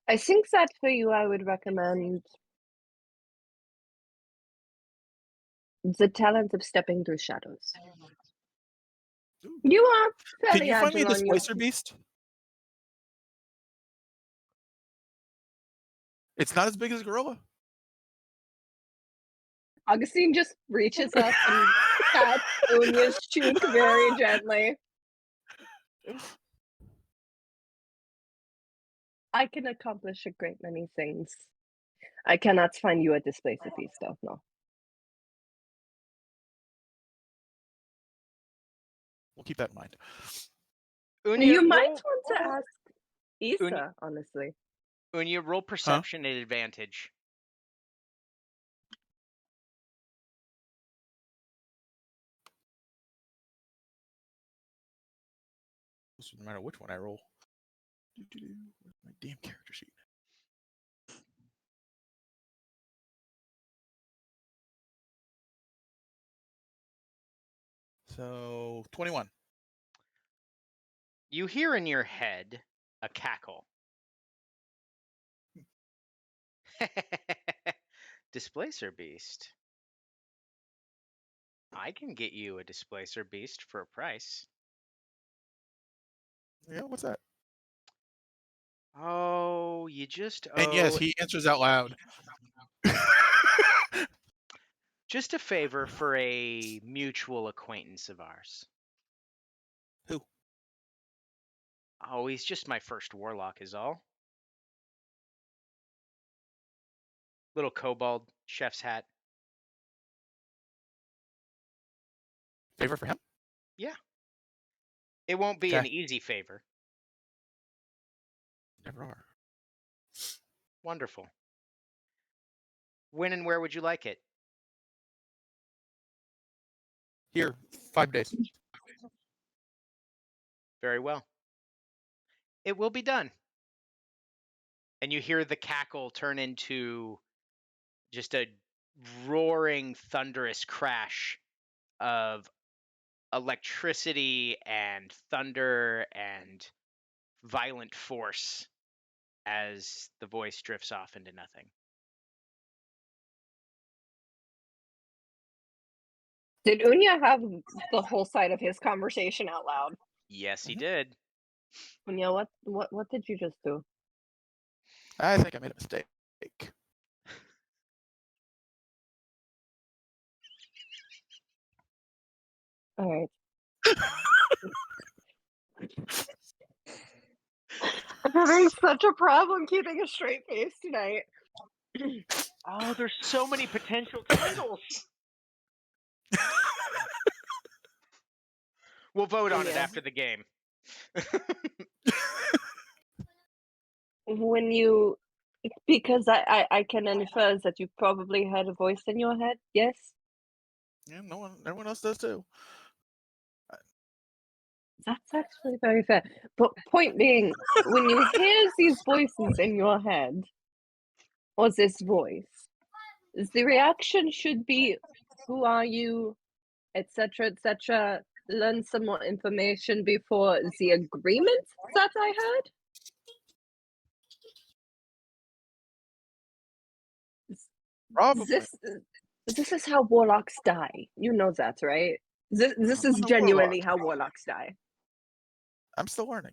I think that for you, I would recommend the talent of stepping through shadows. Ooh. You are Can fairly you find me agile the on your. Slicer Beast? It's not as big as a gorilla. Augustine just reaches up and pats Unya's cheek very gently. I can accomplish a great many things. I cannot find you a displacer piece, though, no. We'll keep that in mind. Unya, You might roll, want to ask Issa, honestly. Unya, roll perception at advantage. No matter which one I roll. Where's my damn character sheet? So 21. You hear in your head a cackle. Displacer beast. I can get you a displacer beast for a price. Yeah, what's that? Oh, you just owe And yes, he answers out loud. just a favor for a mutual acquaintance of ours. Who? Oh, he's just my first warlock is all. Little kobold, chef's hat. Favor for him? Yeah. It won't be Okay. an easy favor. Never are. Wonderful. When and where would you like it? Here, 5 days. Very well. It will be done. And you hear the cackle turn into just a roaring, thunderous crash of electricity and thunder and violent force as the voice drifts off into nothing. Did Unya have the whole side of his conversation out loud? Yes, he did. Unya, what did you just do? I think I made a mistake. All right. I'm having such a problem keeping a straight face tonight. Oh, there's so many potential titles. We'll vote on it Yeah. after the game. When you, because I can infer that you probably had a voice in your head, yes? Yeah, everyone else does too. That's actually very fair. But point being, when you hear these voices in your head, or this voice, the reaction should be, who are you, etc., etc., learn some more information before the agreement that I heard? Probably. This is how warlocks die. You know that, right? This is I'm a genuinely warlock. how warlocks die. I'm still learning.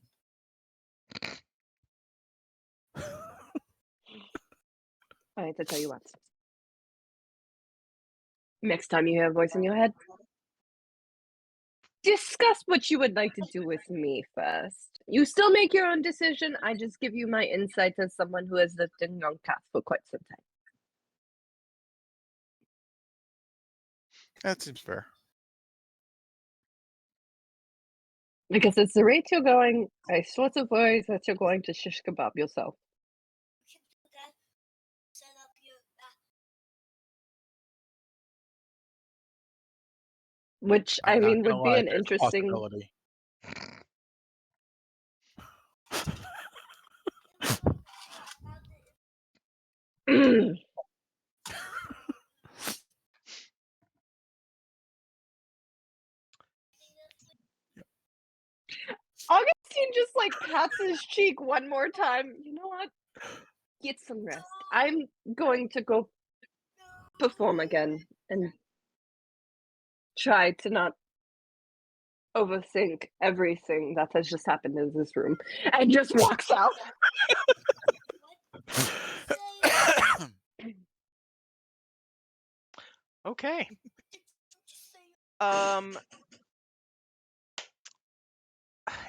Alright, I'll tell you what. Next time you hear a voice in your head, discuss what you would like to do with me first. You still make your own decision. I just give you my insight as someone who has lived in Yonkath for quite some time. That seems fair. Because at the rate you're going, I sort of worry that you're going to shish kebab yourself. Which, I'm I not mean, gonna would be lie, an there's a interesting... possibility. Augustine just like pats his cheek one more time. You know what? Get some rest. I'm going to go perform again and try to not overthink everything that has just happened in this room. And just walks out. Okay. Um,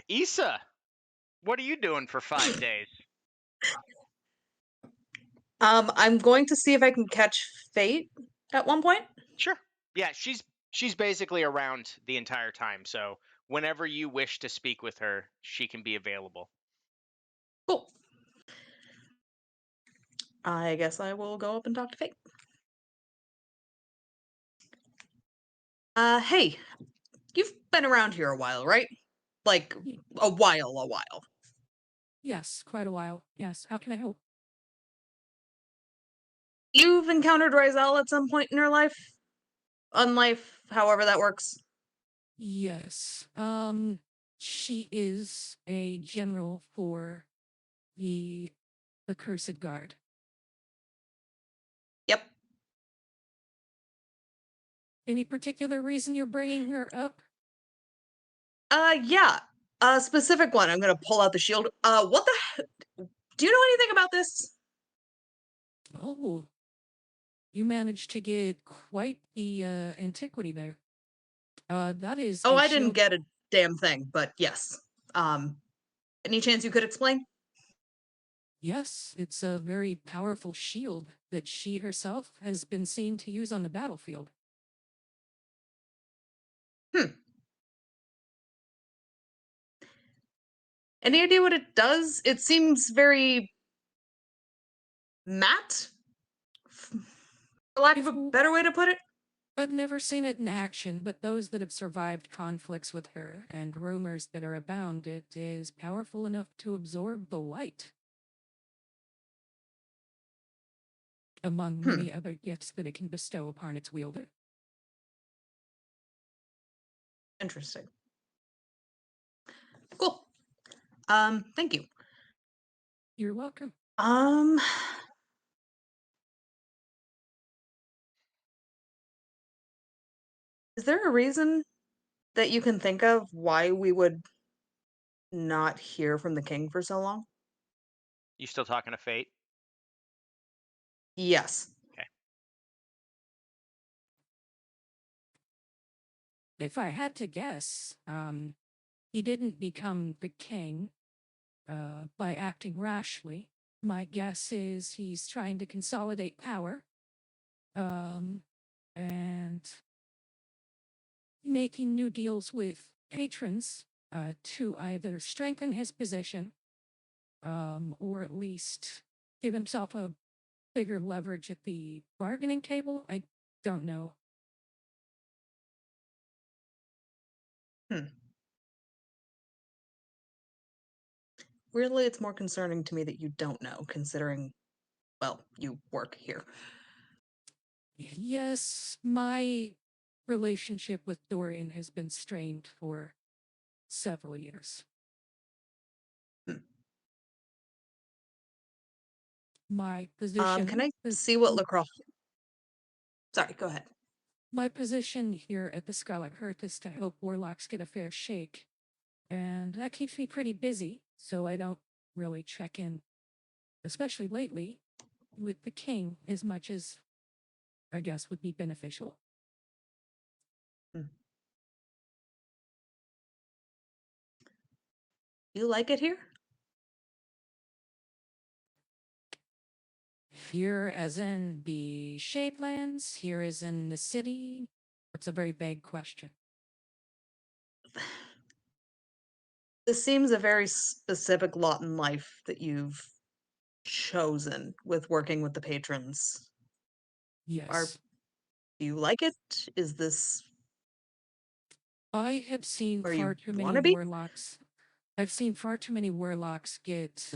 Issa, what are you doing for 5 days? I'm going to see if I can catch Fate at one point. Sure. Yeah, she's basically around the entire time, so whenever you wish to speak with her, she can be available. Cool. I guess I will go up and talk to Fate. Hey, you've been around here a while, right? Like, Y- a while. Yes, quite a while. Yes, how can I help? You've encountered Rizel at some point in your life? Unlife, however that works. Yes. She is a general for the Cursed Guard. Yep. Any particular reason you're bringing her up? Yeah. A specific one. I'm gonna pull out the shield. What the? Do you know anything about this? Oh, you managed to get quite the antiquity there. That is Oh, a I didn't shield. get a damn thing, but yes. Any chance you could explain? Yes, it's a very powerful shield that she herself has been seen to use on the battlefield. Hmm. Any idea what it does? It seems very matte, for lack of If a better way to put it. I've never seen it in action, but those that have survived conflicts with her and rumors that are abound, it is powerful enough to absorb the light, among Hmm. many other gifts that it can bestow upon its wielder. Interesting. Cool. Thank you. You're welcome. Um, is there a reason that you can think of why we would not hear from the king for so long? You still talking to Fate? Yes. Okay. If I had to guess, he didn't become the king by acting rashly. My guess is he's trying to consolidate power um, and making new deals with patrons to either strengthen his position or at least give himself a bigger leverage at the bargaining table. I don't know. Hmm. Weirdly, it's more concerning to me that you don't know, considering, well, you work here. Yes, my relationship with Dorian has been strained for several years. Hmm. My Can I is see what LaCroix? Sorry, go ahead. my position here at the Scarlet Hearth is to help warlocks get a fair shake, and that keeps me pretty busy, so I don't really check in, especially lately, with the king as much as I guess would be beneficial. Hmm. You like it here? Here as in the Shadelands, here as in the city. It's a very vague question. This seems a very specific lot in life that you've chosen with working with the patrons. Are Yes. Do you like it? Is this I have seen where far you too want many to be? warlocks. I've seen far too many warlocks get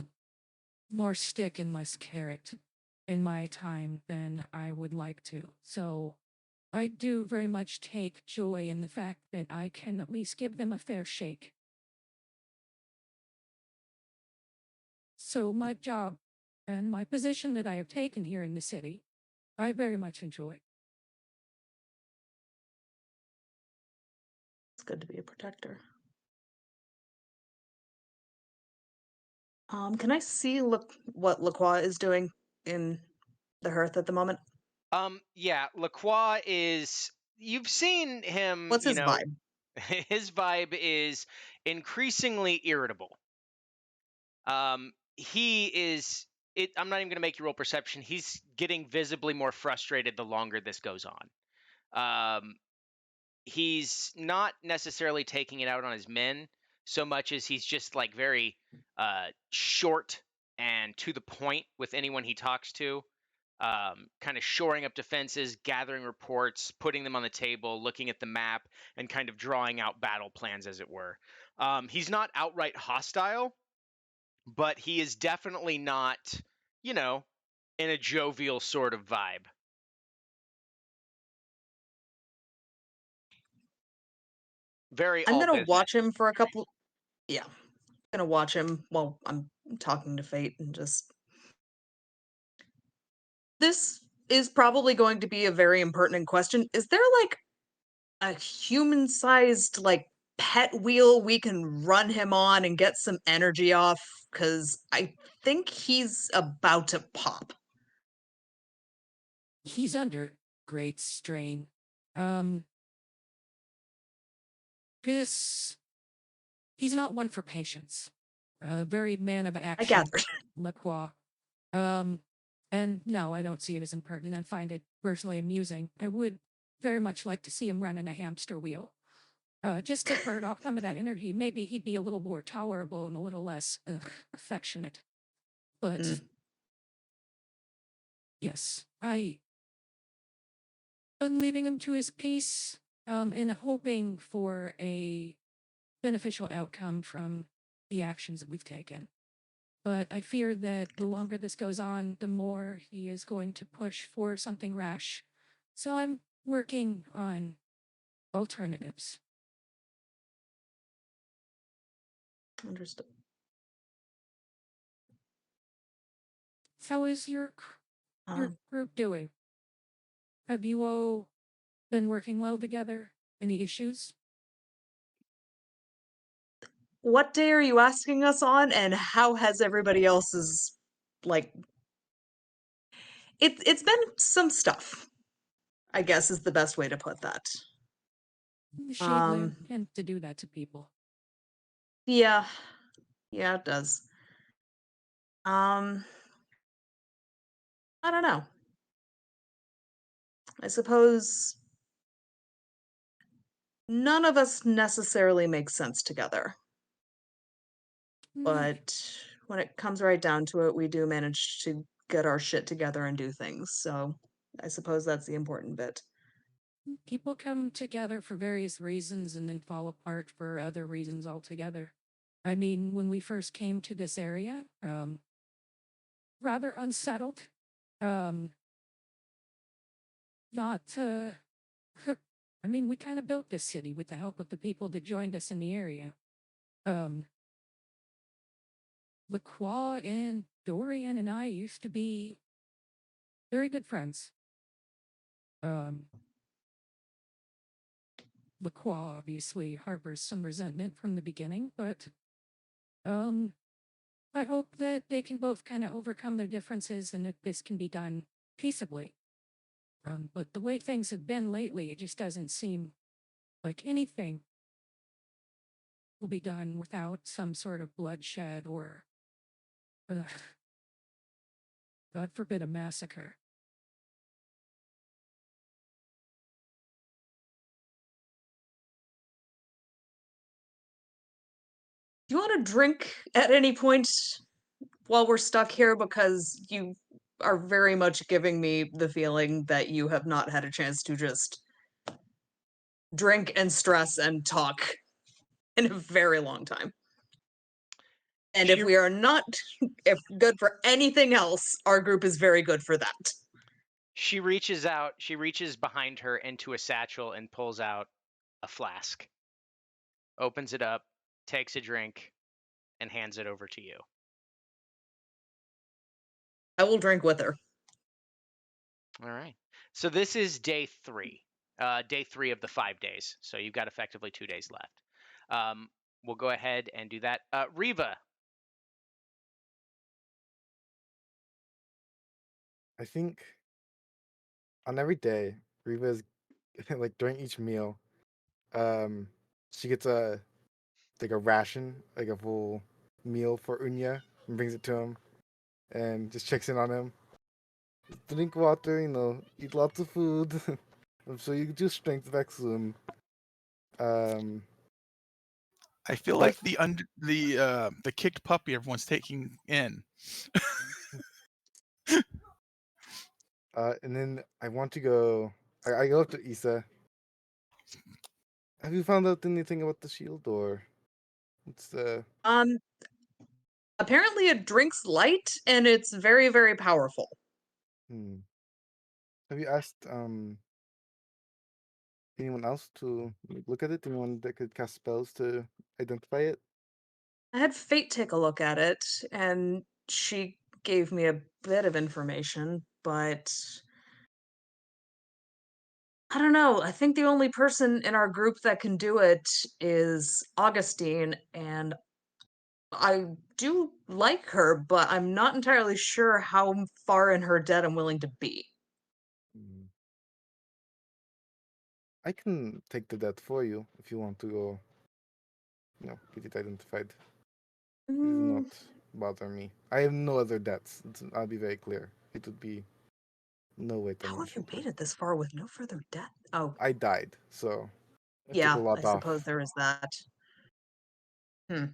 more stick and less carrot in my time than I would like to. So I do very much take joy in the fact that I can at least give them a fair shake. So my job and my position that I have taken here in the city, I very much enjoy. It's good to be a protector. Can I see look what LaCroix is doing in the hearth at the moment? Yeah, Lacroix is. You've seen him. What's his vibe? His vibe is increasingly irritable. He is. I'm not even going to make you roll perception. He's getting visibly more frustrated the longer this goes on. He's not necessarily taking it out on his men so much as he's just like very short and to the point with anyone he talks to. Kind of shoring up defenses, gathering reports, putting them on the table, looking at the map, and kind of drawing out battle plans, as it were. He's not outright hostile, but he is definitely not, you know, in a jovial sort of vibe. Very I'm all gonna business. watch him for a couple. Yeah, I'm gonna watch him while I'm talking to Fate and just. This is probably going to be a very impertinent question. Is there like a human-sized like pet wheel we can run him on and get some energy off? Because I think he's about to pop. He's under great strain. Um, this he's not one for patience. A very man of I action, gathered. Lacroix. And no, I don't see it as impertinent. I find it personally amusing. I would very much like to see him run in a hamster wheel. Just to burn off some of that energy. Maybe he'd be a little more tolerable and a little less affectionate. But Mm. yes, I'm leaving him to his peace, and hoping for a beneficial outcome from the actions that we've taken. But I fear that the longer this goes on, the more he is going to push for something rash. So I'm working on alternatives. Understood. How is your Um, group doing? Have you all been working well together? Any issues? what day are you asking us on, and how has everybody else's like? It's been some stuff, I guess, is the best way to put that. The Shadeland Um, tend to do that to people. yeah, yeah, it does. I don't know. I suppose none of us necessarily make sense together, but when it comes right down to it, we do manage to get our shit together and do things. So I suppose that's the important bit. People come together for various reasons and then fall apart for other reasons altogether. I mean, when we first came to this area, rather unsettled. Um, not, I mean, we kind of built this city with the help of the people that joined us in the area. Um, Lacroix and Dorian and I used to be very good friends. Lacroix obviously harbors some resentment from the beginning, but I hope that they can both kind of overcome their differences and that this can be done peaceably. But the way things have been lately, it just doesn't seem like anything will be done without some sort of bloodshed or, uh, God forbid, a massacre. Do you want to drink at any point while we're stuck here? Because you are very much giving me the feeling that you have not had a chance to just drink and stress and talk in a very long time. And if She we are not if good for anything else, our group is very good for that. she reaches out. She reaches behind her into a satchel and pulls out a flask. Opens it up, takes a drink, and hands it over to you. I will drink with her. All right. So this is day 3. Day 3 of the 5 days. So you've got effectively 2 days left. We'll go ahead and do that. Riva. I think on every day, Riva's like during each meal, she gets a like a ration, like a full meal for Unya, and brings it to him, and just checks in on him. Drink water, eat lots of food. So you do strength back soon. Um, I feel but like the kicked puppy everyone's taking in. and then I want to go. I go up to Issa. Have you found out anything about the shield, or what's the? Um, apparently it drinks light and it's very, very powerful. Hmm. Have you asked anyone else to look at it? Anyone that could cast spells to identify it? I had Fate take a look at it, and she gave me a bit of information, but I don't know. I think the only person in our group that can do it is Augustine, and I do like her, but I'm not entirely sure how far in her debt I'm willing to be. Hmm. I can take the death for you if you want to go. Get it identified. It does Mm, not bother me. I have no other debts. I'll be very clear. It would be no weight on how my have you shoulder. made it this far with no further debt? Oh, I died, so I took a yeah, I lot suppose off. there is that. Hmm.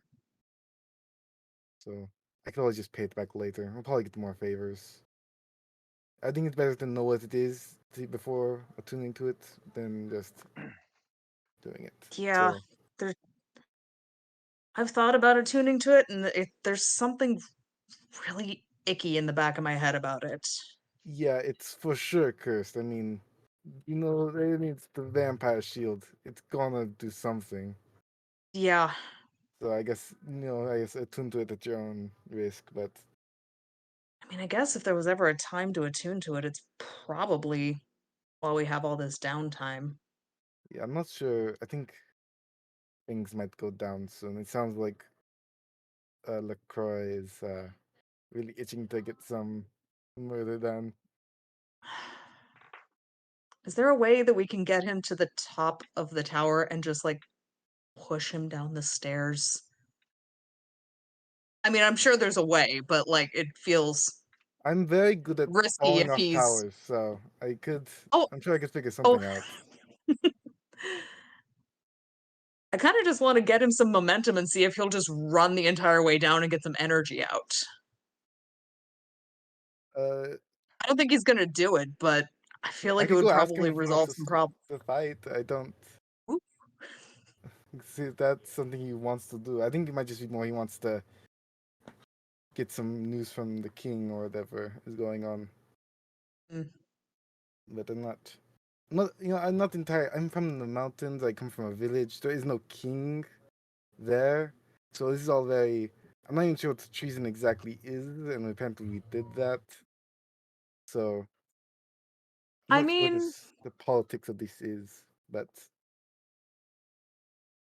So I could always just pay it back later. I'll probably get more favors. I think it's better to know what it is before attuning to it than just doing it. Yeah, So there. I've thought about attuning to it, and there's something really icky in the back of my head about it. yeah, it's for sure cursed. I mean, it's the vampire shield. It's gonna do something. Yeah, So I guess attune to it at your own risk. But I mean, I guess if there was ever a time to attune to it, it's probably while we have all this downtime. yeah, I'm not sure. I think things might go down soon. It sounds like LaCroix is really itching to get some murder done. Is there a way that we can get him to the top of the tower and just like push him down the stairs? I mean, I'm sure there's a way, but like it feels I'm very good at risky falling if off he's. towers, so I could. Oh, I'm sure I could figure oh. something out. I kind of just want to get him some momentum and see if he'll just run the entire way down and get some energy out. Uh, I don't think he's gonna do it, but I feel I like it could would go ask him probably if he wants resolve to some problems. to fight. I don't see if that's something he wants to do. I think it might just be more he wants to get some news from the king or whatever is going on. Mm. But I'm not entirely. I'm from the mountains. I come from a village. There is no king there, so this is all very. I'm not even sure what treason exactly is, and apparently we did that. So I'm I not sure what mean, this the politics of this is, but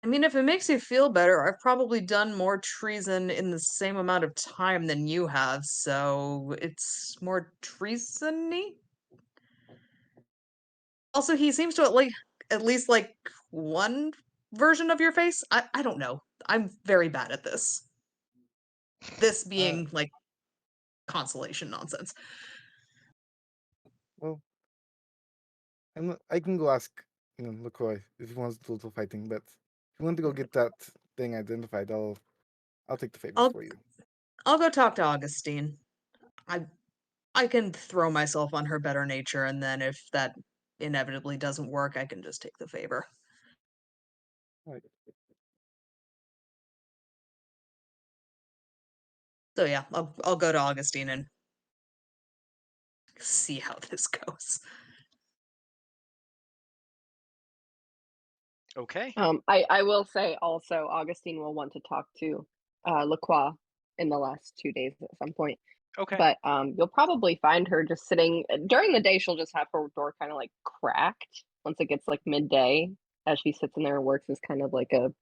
I mean, if it makes you feel better, I've probably done more treason in the same amount of time than you have, so it's more treasony. Also, he seems to at least like one version of your face. I don't know. I'm very bad at this. This uh, being like consolation nonsense. well, I can go ask Lacroix if he wants to do the fighting, but if you want to go get that thing identified, I'll take the favors I'll for you. I'll go talk to Augustine. I I can throw myself on her better nature, and then if that inevitably doesn't work, I can just take the favor. All right. So yeah, I'll go to Augustine and see how this goes. Okay. I will say also Augustine will want to talk to Lacroix in the last 2 days at some point. Okay. But you'll probably find her just sitting during the day. She'll just have her door kind of like cracked once it gets like midday, as she sits in there and works as kind of like a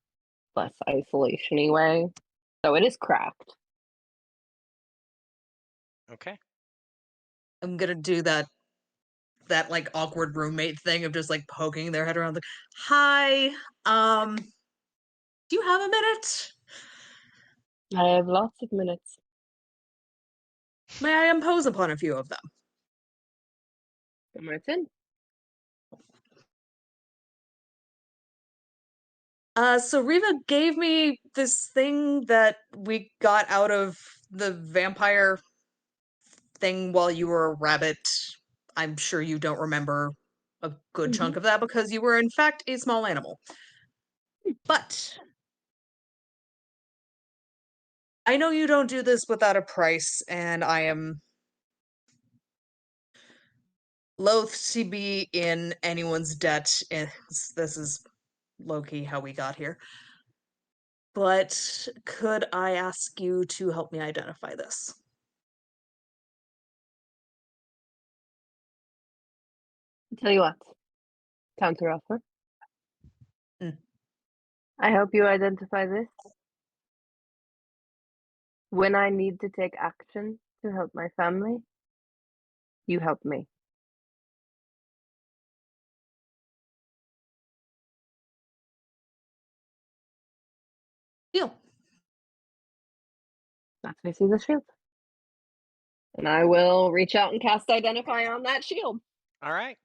less isolation-y way. So it is cracked. Okay. I'm gonna do that that like awkward roommate thing of just like poking their head around like, "Hi, do you have a minute? I have lots of minutes. May I impose upon a few of them?" Come right in. So Riva gave me this thing that we got out of the vampire thing while you were a rabbit. I'm sure you don't remember a good chunk of that because you were in fact a small animal. But I know you don't do this without a price, and I am loath to be in anyone's debt. This is low-key how we got here. But could I ask you to help me identify this? Tell you what, counter offer. Mm. I help you identify this. When I need to take action to help my family, you help me. Deal. Let me see the shield. And I will reach out and cast Identify on that shield. All right.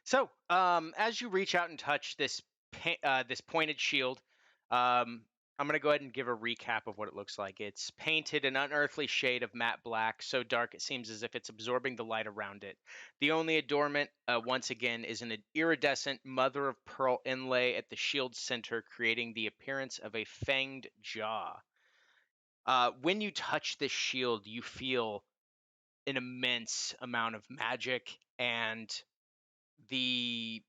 So, as you reach out and touch this this pointed shield, I'm going to go ahead and give a recap of what it looks like. It's painted an unearthly shade of matte black, so dark it seems as if it's absorbing the light around it. The only adornment, once again, is an iridescent mother of pearl inlay at the shield's center, creating the appearance of a fanged jaw. When you touch this shield, you feel an immense amount of magic, and the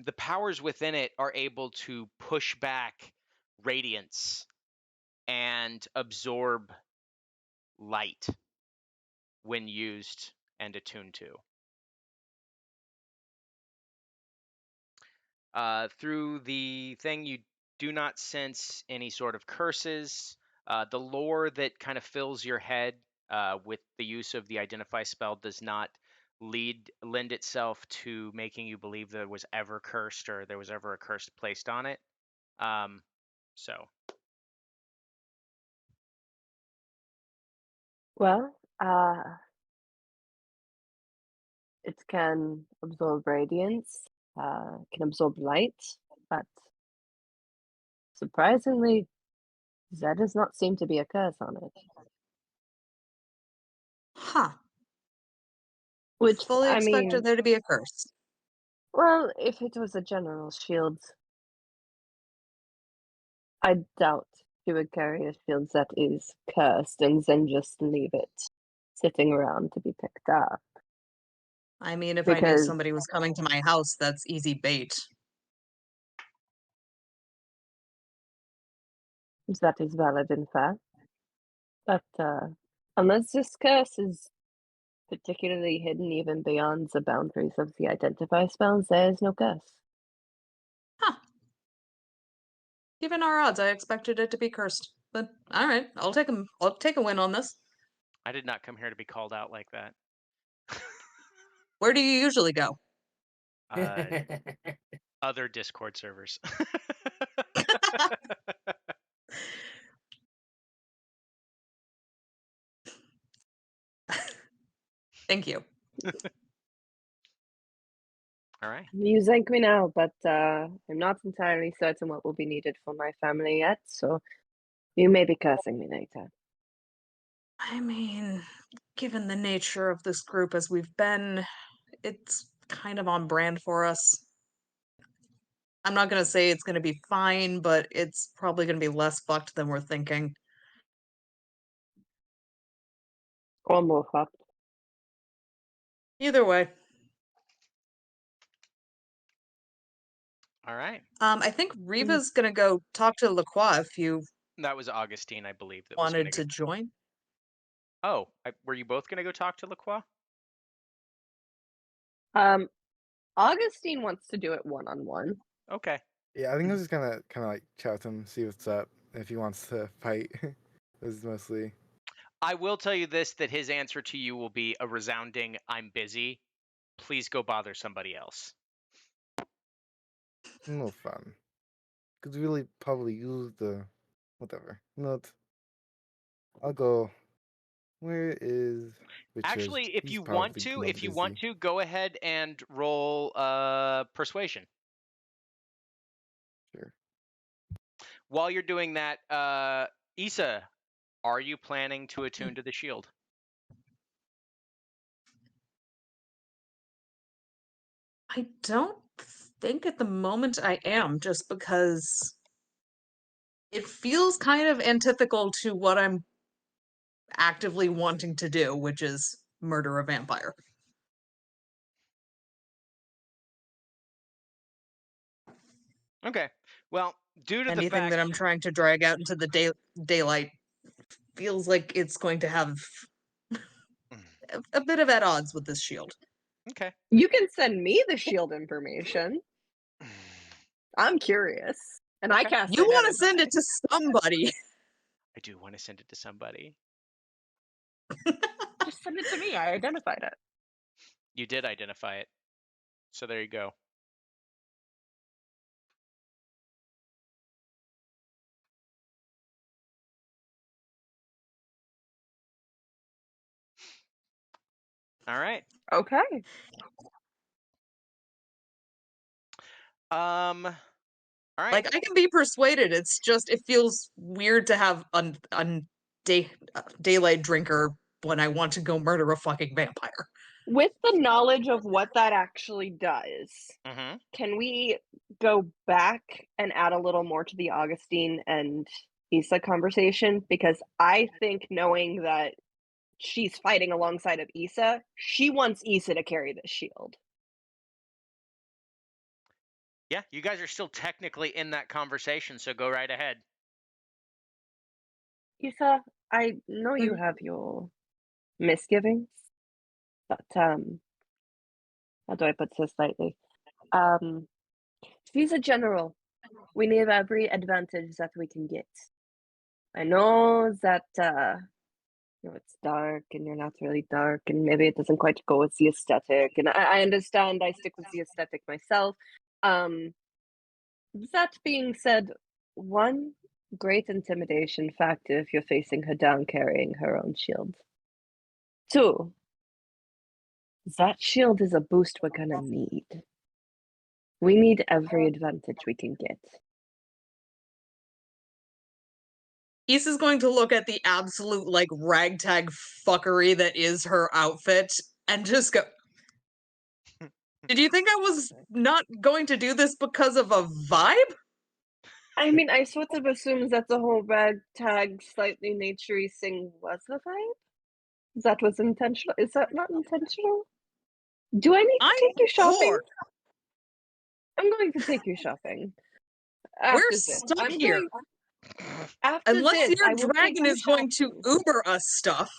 the powers within it are able to push back radiance and absorb light when used and attuned to. Through the thing, you do not sense any sort of curses. The lore that kind of fills your head with the use of the identify spell does not lend itself to making you believe there was ever cursed or there was ever a curse placed on it. So Well, it can absorb radiance, can absorb light, but surprisingly, there does not seem to be a curse on it. Huh. Which, Fully I expected mean, there to be a curse. well, if it was a general shield, I doubt she would carry a shield that is cursed and then just leave it sitting around to be picked up. I mean, if I knew Because somebody was coming to my house, that's easy bait. that is valid in fact. But unless this curse is particularly hidden even beyond the boundaries of the identify spells, there is no curse. Huh. Given our odds, I expected it to be cursed. But all right, I'll take a win on this. I did not come here to be called out like that. Where do you usually go? Other Discord servers. Thank you. All right. You thank me now, but I'm not entirely certain what will be needed for my family yet, so you may be cursing me later. I mean, given the nature of this group as we've been, it's kind of on brand for us. I'm not gonna say it's gonna be fine, but it's probably gonna be less fucked than we're thinking. Or more fucked. Either way. All right. I think Riva's gonna go talk to Lacroix if you That was Augustine, I believe, that was going wanted to to go. join. Oh, were you both going to go talk to Lacroix? Augustine wants to do it one-on-one. Okay. Yeah, I think I was just gonna kind of like chat with him, see what's up, if he wants to fight. This is mostly. I will tell you this, that his answer to you will be a resounding "I'm busy. please go bother somebody else. No fun. Could really probably use the whatever. I'll go. Where is Richard? Actually, if He's you want probably to, not busy. go ahead and roll persuasion. Sure. While you're doing that, Issa, are you planning to attune to the shield? I don't think at the moment I am, just because it feels kind of antithetical to what I'm actively wanting to do, which is murder a vampire. Okay. Well, due to the Anything fact that I'm trying to drag out into the daylight feels like it's going to have a bit of at odds with this shield. Okay. You can send me the shield information. I'm curious. And I Okay. cast You want to identify. send it to somebody. I do want to send it to somebody. Just send it to me. I identified it. You did identify it. So there you go. All right. Okay. All right. Like, I can be persuaded. It's just, it feels weird to have daylight drinker when I want to go murder a fucking vampire. With the knowledge of what that actually does, Mm-hmm. can we go back and add a little more to the Augustine and Issa conversation? Because I think knowing that she's fighting alongside of Issa, she wants Issa to carry the shield. Yeah, you guys are still technically in that conversation, so go right ahead. Issa, I know you have your misgivings, but how do I put this lightly? She's a general. We need every advantage that we can get. I know that it's dark and you're not really dark, and maybe it doesn't quite go with the aesthetic. And I understand. I stick with the aesthetic myself. That being said, one great intimidation factor if you're facing her down carrying her own shield. Two, that shield is a boost we're gonna need. We need every advantage we can get. Issa's going to look at the absolute, like, ragtag fuckery that is her outfit and just go, did you think I was not going to do this because of a vibe? I mean, I sort of assumed that the whole ragtag, slightly naturey thing was a vibe. That was intentional. Is that not intentional? Do I need to I'm take you shopping? poor. I'm going to take you shopping. After We're this, stuck I'm here. going. After Unless this, your I will take dragon you is going to shopping. Uber us stuff.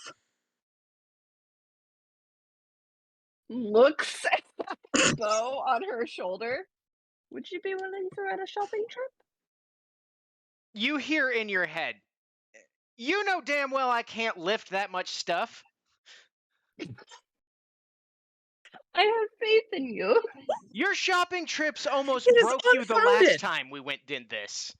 Looks at the bow on her shoulder. Would you be willing to run a shopping trip? You hear in your head, you know damn well I can't lift that much stuff. I have faith in you. Your shopping trips almost It is broke you the unfounded. last time we did this.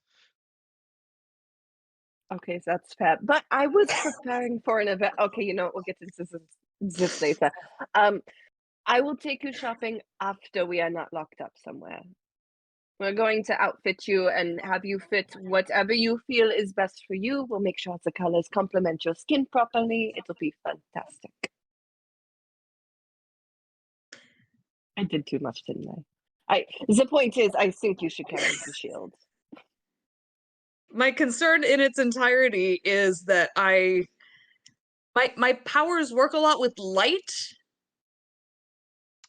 Okay, so that's fair. But I was preparing for an event. Okay, you know what? We'll get into this later. I will take you shopping after we are not locked up somewhere. We're going to outfit you and have you fit whatever you feel is best for you. We'll make sure the colors complement your skin properly. It'll be fantastic. I did too much, didn't I? The point is, I think you should carry the shield. My concern in its entirety is that my powers work a lot with light,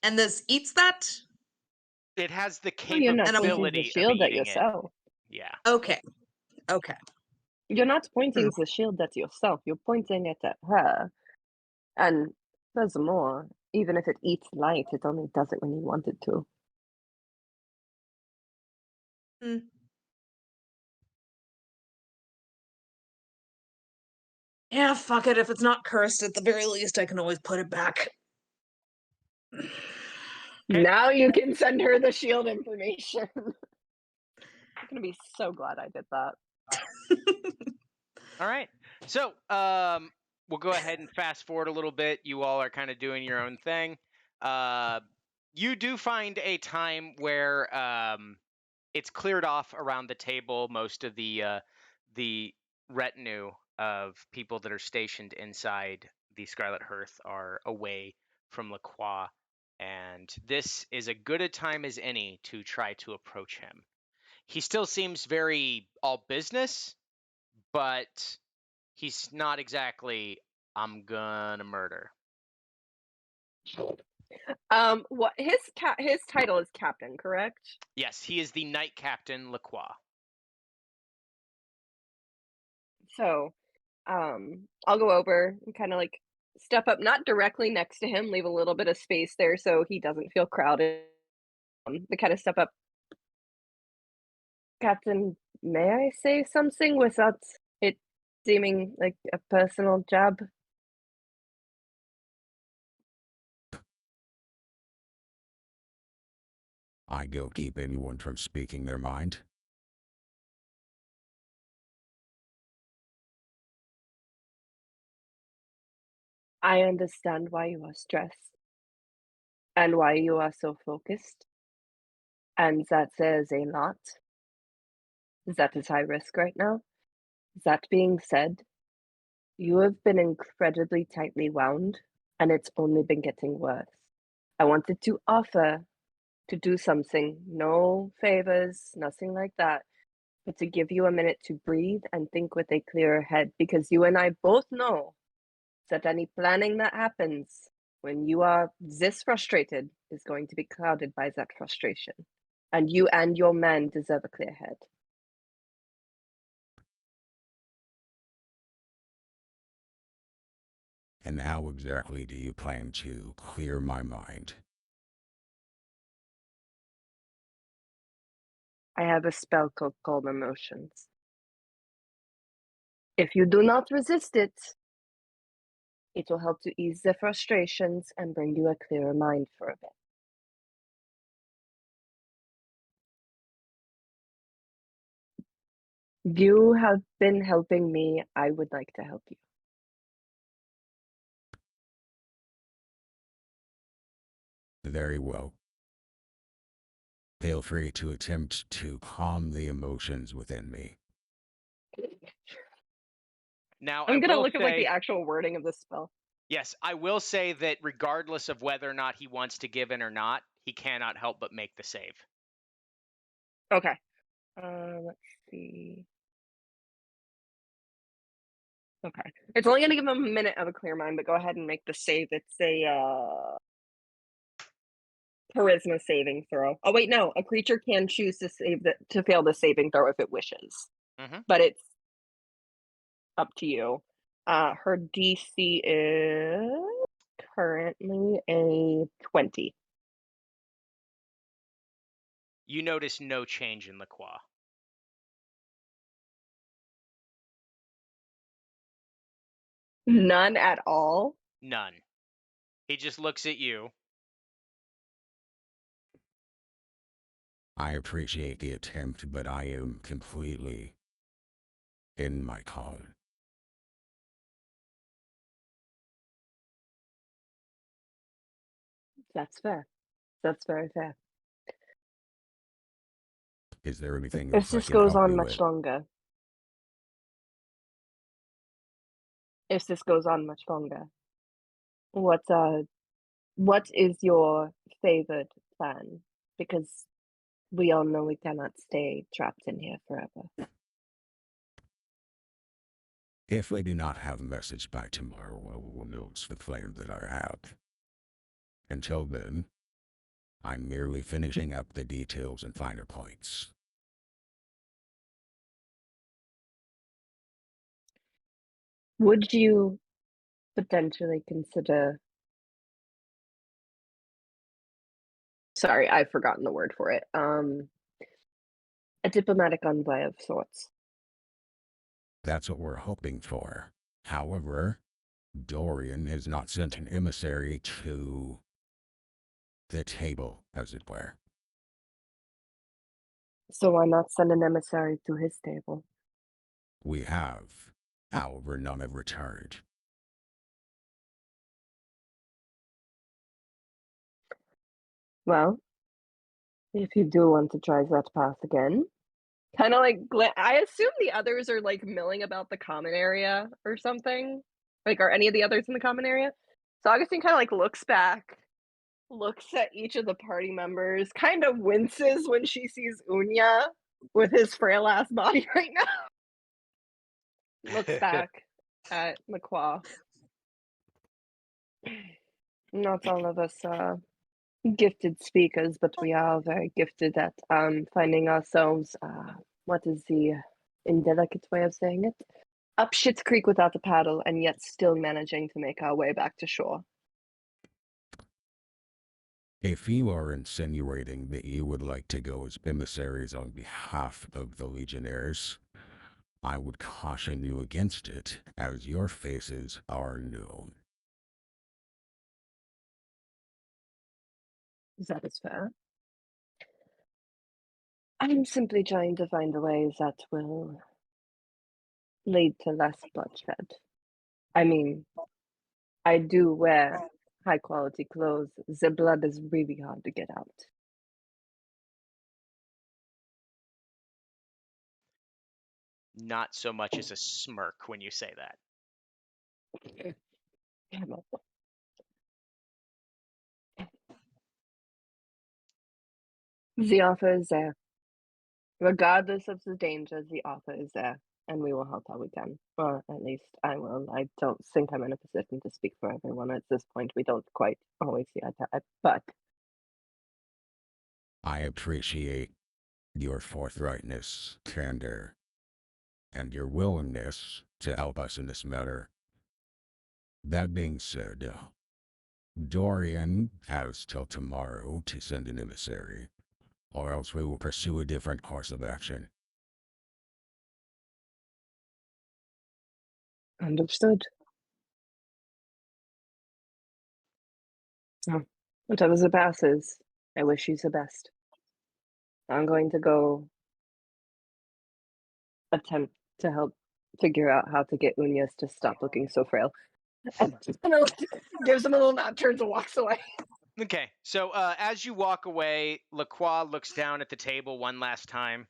and this eats that. It has the No, you're not pointing the capability of shield at eating it. yourself. Yeah. Okay. You're not pointing the shield at yourself. You're pointing it at her. And furthermore, even if it eats light, it only does it when you want it to. Yeah, fuck it. If it's not cursed, at the very least, I can always put it back. Now you can send her the shield information. I'm gonna be so glad I did that. All right. So, we'll go ahead and fast forward a little bit. You all are kind of doing your own thing. You do find a time where it's cleared off around the table. Most of the retinue of people that are stationed inside the Scarlet Hearth are away from Lacroix, and this is as good a time as any to try to approach him. He still seems very all business, but he's not exactly I'm gonna murder. What his title is captain, correct? Yes, he is the Knight Captain Lacroix. So, I'll go over and kind of like step up, not directly next to him, leave a little bit of space there so he doesn't feel crowded. To kind of step up. Captain, may I say something without it seeming like a personal jab? I don't keep anyone from speaking their mind. I understand why you are stressed and why you are so focused, and that says a lot. That is high risk right now. That being said, you have been incredibly tightly wound, and it's only been getting worse. I wanted to offer to do something, no favors, nothing like that, but to give you a minute to breathe and think with a clearer head, because you and I both know that any planning that happens when you are this frustrated is going to be clouded by that frustration. And you and your men deserve a clear head. And how exactly do you plan to clear my mind? I have a spell called Calm Emotions. If you do not resist it, it will help to ease the frustrations and bring you a clearer mind for a bit. You have been helping me. I would like to help you. Very well. Feel free to attempt to calm the emotions within me. Now, I'm I gonna will look at like say, the actual wording of this spell. yes, I will say that regardless of whether or not he wants to give in or not, he cannot help but make the save. Okay. Let's see. Okay. It's only gonna give him a minute of a clear mind, but go ahead and make the save. It's a charisma saving throw. Oh wait, no. A creature can choose to fail the saving throw if it wishes. Mm-hmm. But it's up to you. Her DC is currently a 20. You notice no change in Lacroix. None at all. None. He just looks at you. I appreciate the attempt, but I am completely in my call. That's fair. That's very fair. Is there anything If else I this can goes help on you much with? longer, if this goes on much longer, what is your favored plan? Because we all know we cannot stay trapped in here forever. If I do not have a message by tomorrow, I will notice the flame that I have. Until then, I'm merely finishing up the details and finer points. Would you potentially consider... Sorry, I've forgotten the word for it. A diplomatic envoy of sorts. That's what we're hoping for. However, Dorian has not sent an emissary to the table, as it were. So why not send an emissary to his table? We have, however, none have returned. Well, if you do want to try that path again, kind of like I assume the others are like milling about the common area or something. Like, are any of the others in the common area? So Augustine kind of like looks back, looks at each of the party members, kind of winces when she sees Unya with his frail ass body right now. Looks back at Lacroix. Not all of us are gifted speakers, but we are very gifted at finding ourselves, what is the indelicate way of saying it? Up Schitt's Creek without a paddle, and yet still managing to make our way back to shore. If you are insinuating that you would like to go as emissaries on behalf of the Legionnaires, I would caution you against it, as your faces are known. That is fair. I'm simply trying to find a way that will lead to less bloodshed. I mean, I do wear high quality clothes. The blood is really hard to get out. Not so much as a smirk when you say that. Damn it. The offer is there. Regardless of the danger, the offer is there, and we will help how we can. Or at least I will. I don't think I'm in a position to speak for everyone at this point. We don't quite always see eye to eye, but I appreciate your forthrightness, candor, and your willingness to help us in this matter. That being said, Dorian has till tomorrow to send an emissary, or else we will pursue a different course of action. understood. Oh, whatever the passes, I wish you the best. I'm going to go attempt to help figure out how to get Unyas to stop looking so frail. And gives him a little nod, turns and walks away. Okay, so as you walk away, Lacroix looks down at the table one last time,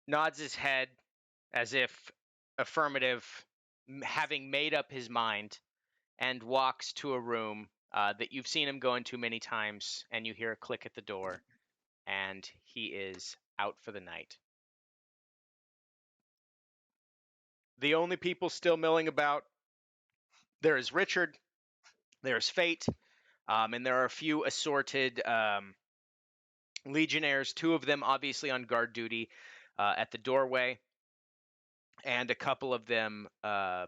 nods his head as if affirmative, having made up his mind, and walks to a room that you've seen him go into many times, and you hear a click at the door, and he is out for the night. The only people still milling about, there is Richard, there's Fate, and there are a few assorted legionnaires, two of them obviously on guard duty at the doorway, and a couple of them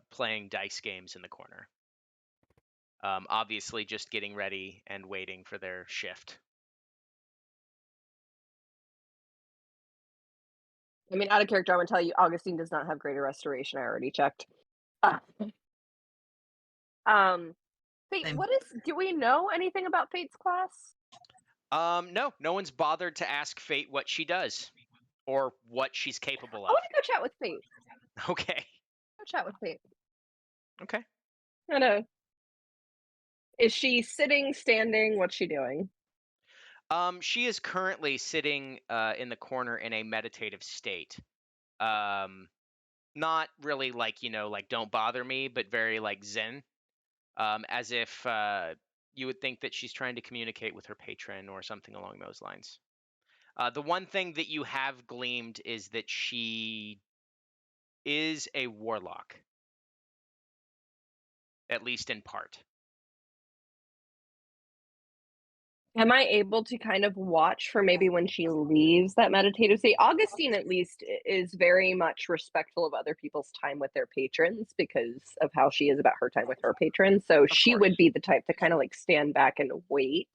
playing dice games in the corner. Obviously just getting ready and waiting for their shift. I mean, out of character, I'm going to tell you, Augustine does not have greater restoration. I already checked. Fate, Same. do we know anything about Fate's class? No one's bothered to ask Fate what she does or what she's capable I of. want to go chat with Fate. Okay. Go chat with Fate. Okay. I know. Is she sitting, standing? What's she doing? She is currently sitting in the corner in a meditative state. Not really like, like don't bother me, but very like zen. As if you would think that she's trying to communicate with her patron or something along those lines. The one thing that you have gleamed is that she is a warlock, at least in part. Am I able to kind of watch for maybe when she leaves that meditative state? Augustine, at least, is very much respectful of other people's time with their patrons because of how she is about her time with her patrons. So she course. would be the type to kind of like stand back and wait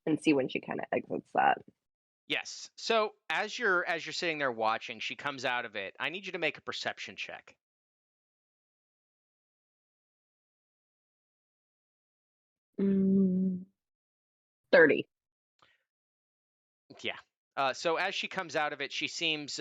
and see when she kind of exits that. Yes. So as you're sitting there watching, she comes out of it. I need you to make a perception check. Mm, 30. Yeah. So as she comes out of it, she seems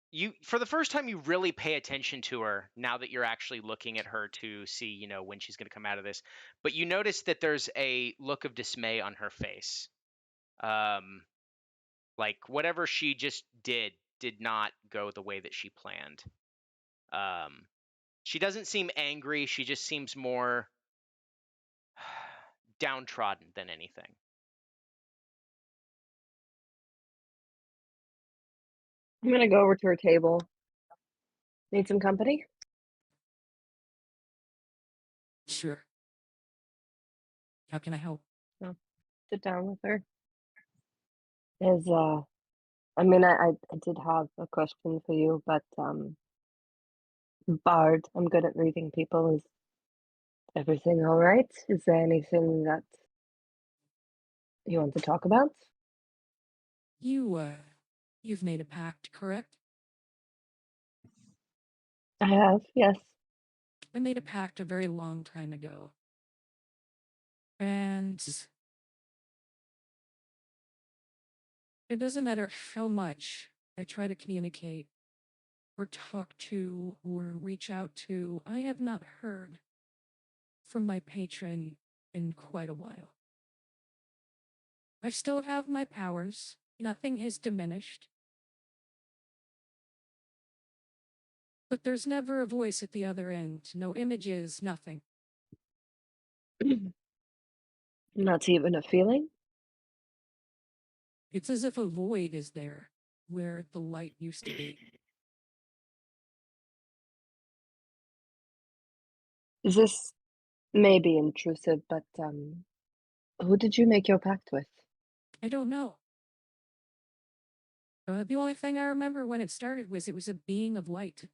you for the first time you really pay attention to her now that you're actually looking at her to see, when she's going to come out of this. But you notice that there's a look of dismay on her face. Um like whatever she just did not go the way that she planned. Um she doesn't seem angry, she just seems more downtrodden than anything. I'm gonna go over to her table. Need some company? Sure. How can I help? Sit down with her. Is I mean, I did have a question for you, but Bard, I'm good at reading people. Is everything all right? Is there anything that you want to talk about? You've made a pact, correct? I have, yes. I made a pact a very long time ago. And it doesn't matter how much I try to communicate or talk to or reach out to, I have not heard from my patron in quite a while. I still have my powers. Nothing has diminished. But there's never a voice at the other end. No images, nothing. Not even a feeling? It's as if a void is there where the light used to be. This may be intrusive, but who did you make your pact with? I don't know. The only thing I remember when it started was it was a being of light.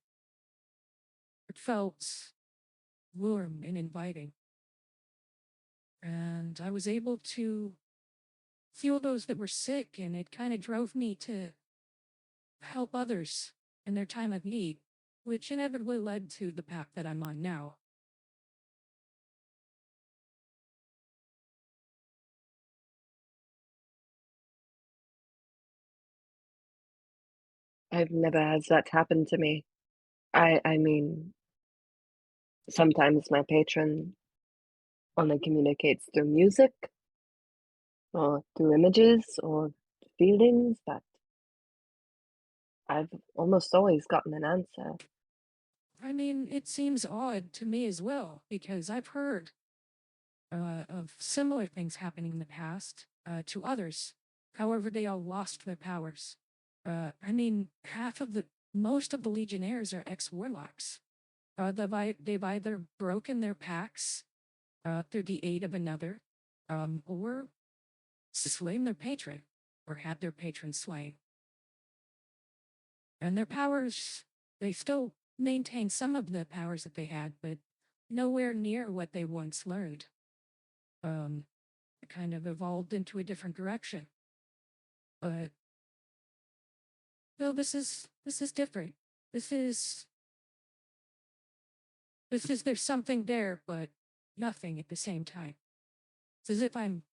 It felt warm and inviting. And I was able to heal those that were sick, and it kind of drove me to help others in their time of need, which inevitably led to the path that I'm on now. I've never had that happen to me. I mean, sometimes my patron only communicates through music or through images or feelings, but I've almost always gotten an answer. I mean, it seems odd to me as well, because I've heard of similar things happening in the past to others. However, they all lost their powers. I mean, most of the Legionnaires are ex-warlocks. They've either broken their pacts through the aid of another, or slain their patron, or had their patron slain. And their powers, they still maintain some of the powers that they had, but nowhere near what they once learned. It kind of evolved into a different direction. But well, this is different. This is there's something there, but nothing at the same time. It's as if I'm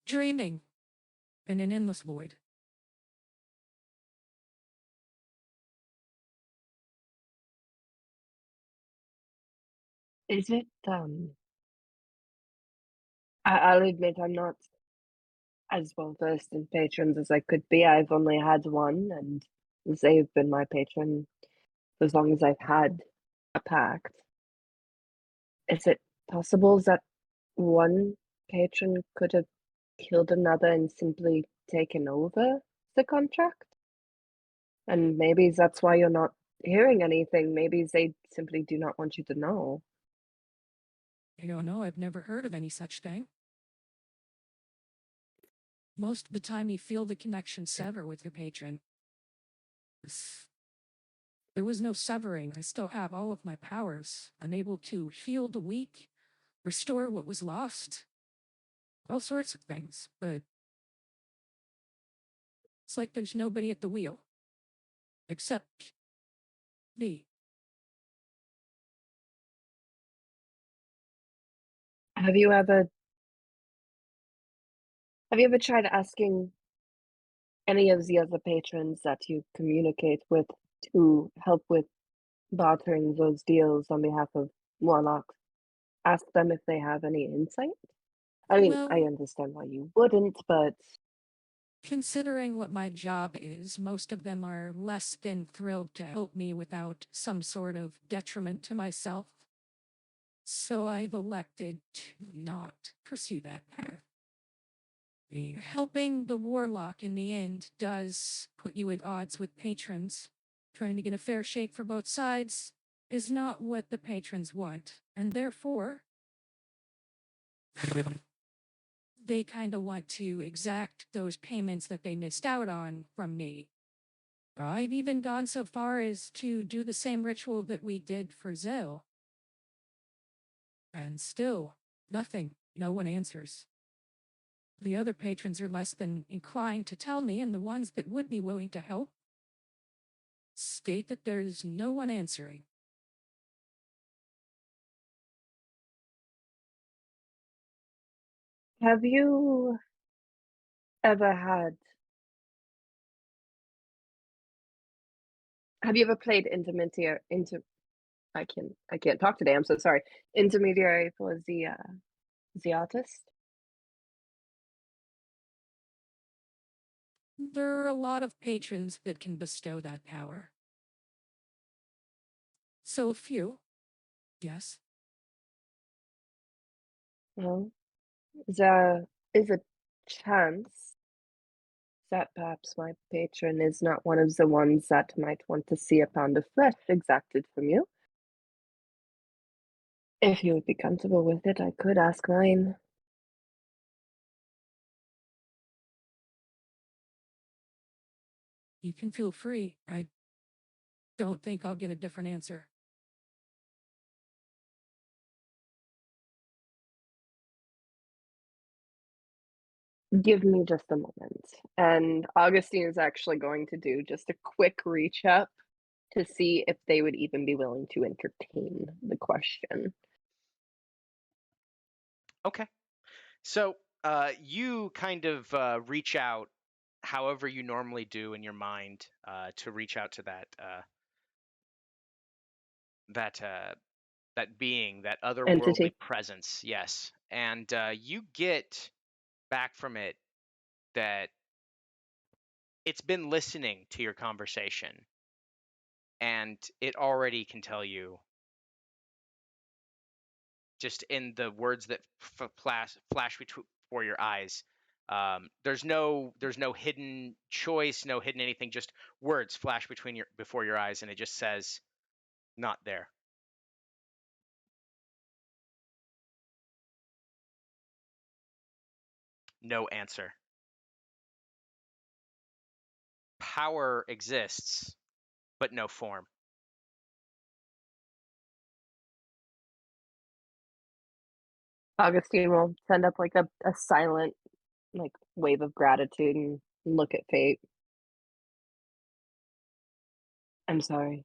dreaming in an endless void. Is it, I'll admit I'm not as well versed in patrons as I could be. I've only had one, and they've been my patron for as long as I've had a pact. Is it possible that one patron could have killed another and simply taken over the contract? And maybe that's why you're not hearing anything. Maybe they simply do not want you to know. I don't know, I've never heard of any such thing. Most of the time you feel the connection sever with your patron. There was no severing. I still have all of my powers, unable to heal the weak, restore what was lost, all sorts of things, but it's like there's nobody at the wheel. Except me. Have you ever tried asking any of the other patrons that you communicate with to help with bartering those deals on behalf of Warlocks? Ask them if they have any insight? I mean, I Well, understand why you wouldn't, but considering what my job is, most of them are less than thrilled to help me without some sort of detriment to myself. So I've elected to not pursue that path. Helping the warlock in the end does put you at odds with patrons. Trying to get a fair shake for both sides is not what the patrons want, and therefore, they kind of want to exact those payments that they missed out on from me. I've even gone so far as to do the same ritual that we did for Zell. And still, nothing. No one answers. The other patrons are less than inclined to tell me, and the ones that would be willing to help state that there's no one answering. have you ever had have you ever played I can't talk today, I'm so sorry. Intermediary for the artist? There are a lot of patrons that can bestow that power. So a few, yes. Well, there is a chance that perhaps my patron is not one of the ones that might want to see a pound of flesh exacted from you. If you would be comfortable with it, I could ask mine. You can feel free. I don't think I'll get a different answer. Give me just a moment. And Augustine is actually going to do just a quick reach up to see if they would even be willing to entertain the question. Okay. So you kind of reach out however you normally do in your mind to reach out to that that being, that otherworldly Entity. presence. Yes, and you get back from it that it's been listening to your conversation, and it already can tell you just in the words that flash before your eyes. There's no hidden choice, no hidden anything. Just words flash before your eyes, and it just says, "Not there." No answer. Power exists, but no form. Augustine will send up like a silent like wave of gratitude and look at fate. I'm sorry.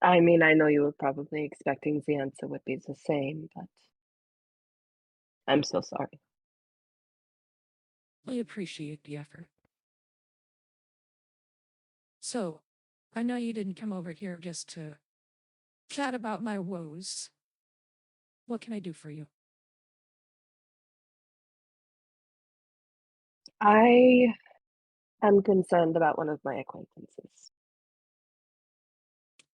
I mean, I know you were probably expecting the answer would be the same, but I'm so sorry. I appreciate the effort. So, I know you didn't come over here just to chat about my woes. What can I do for you? I am concerned about one of my acquaintances.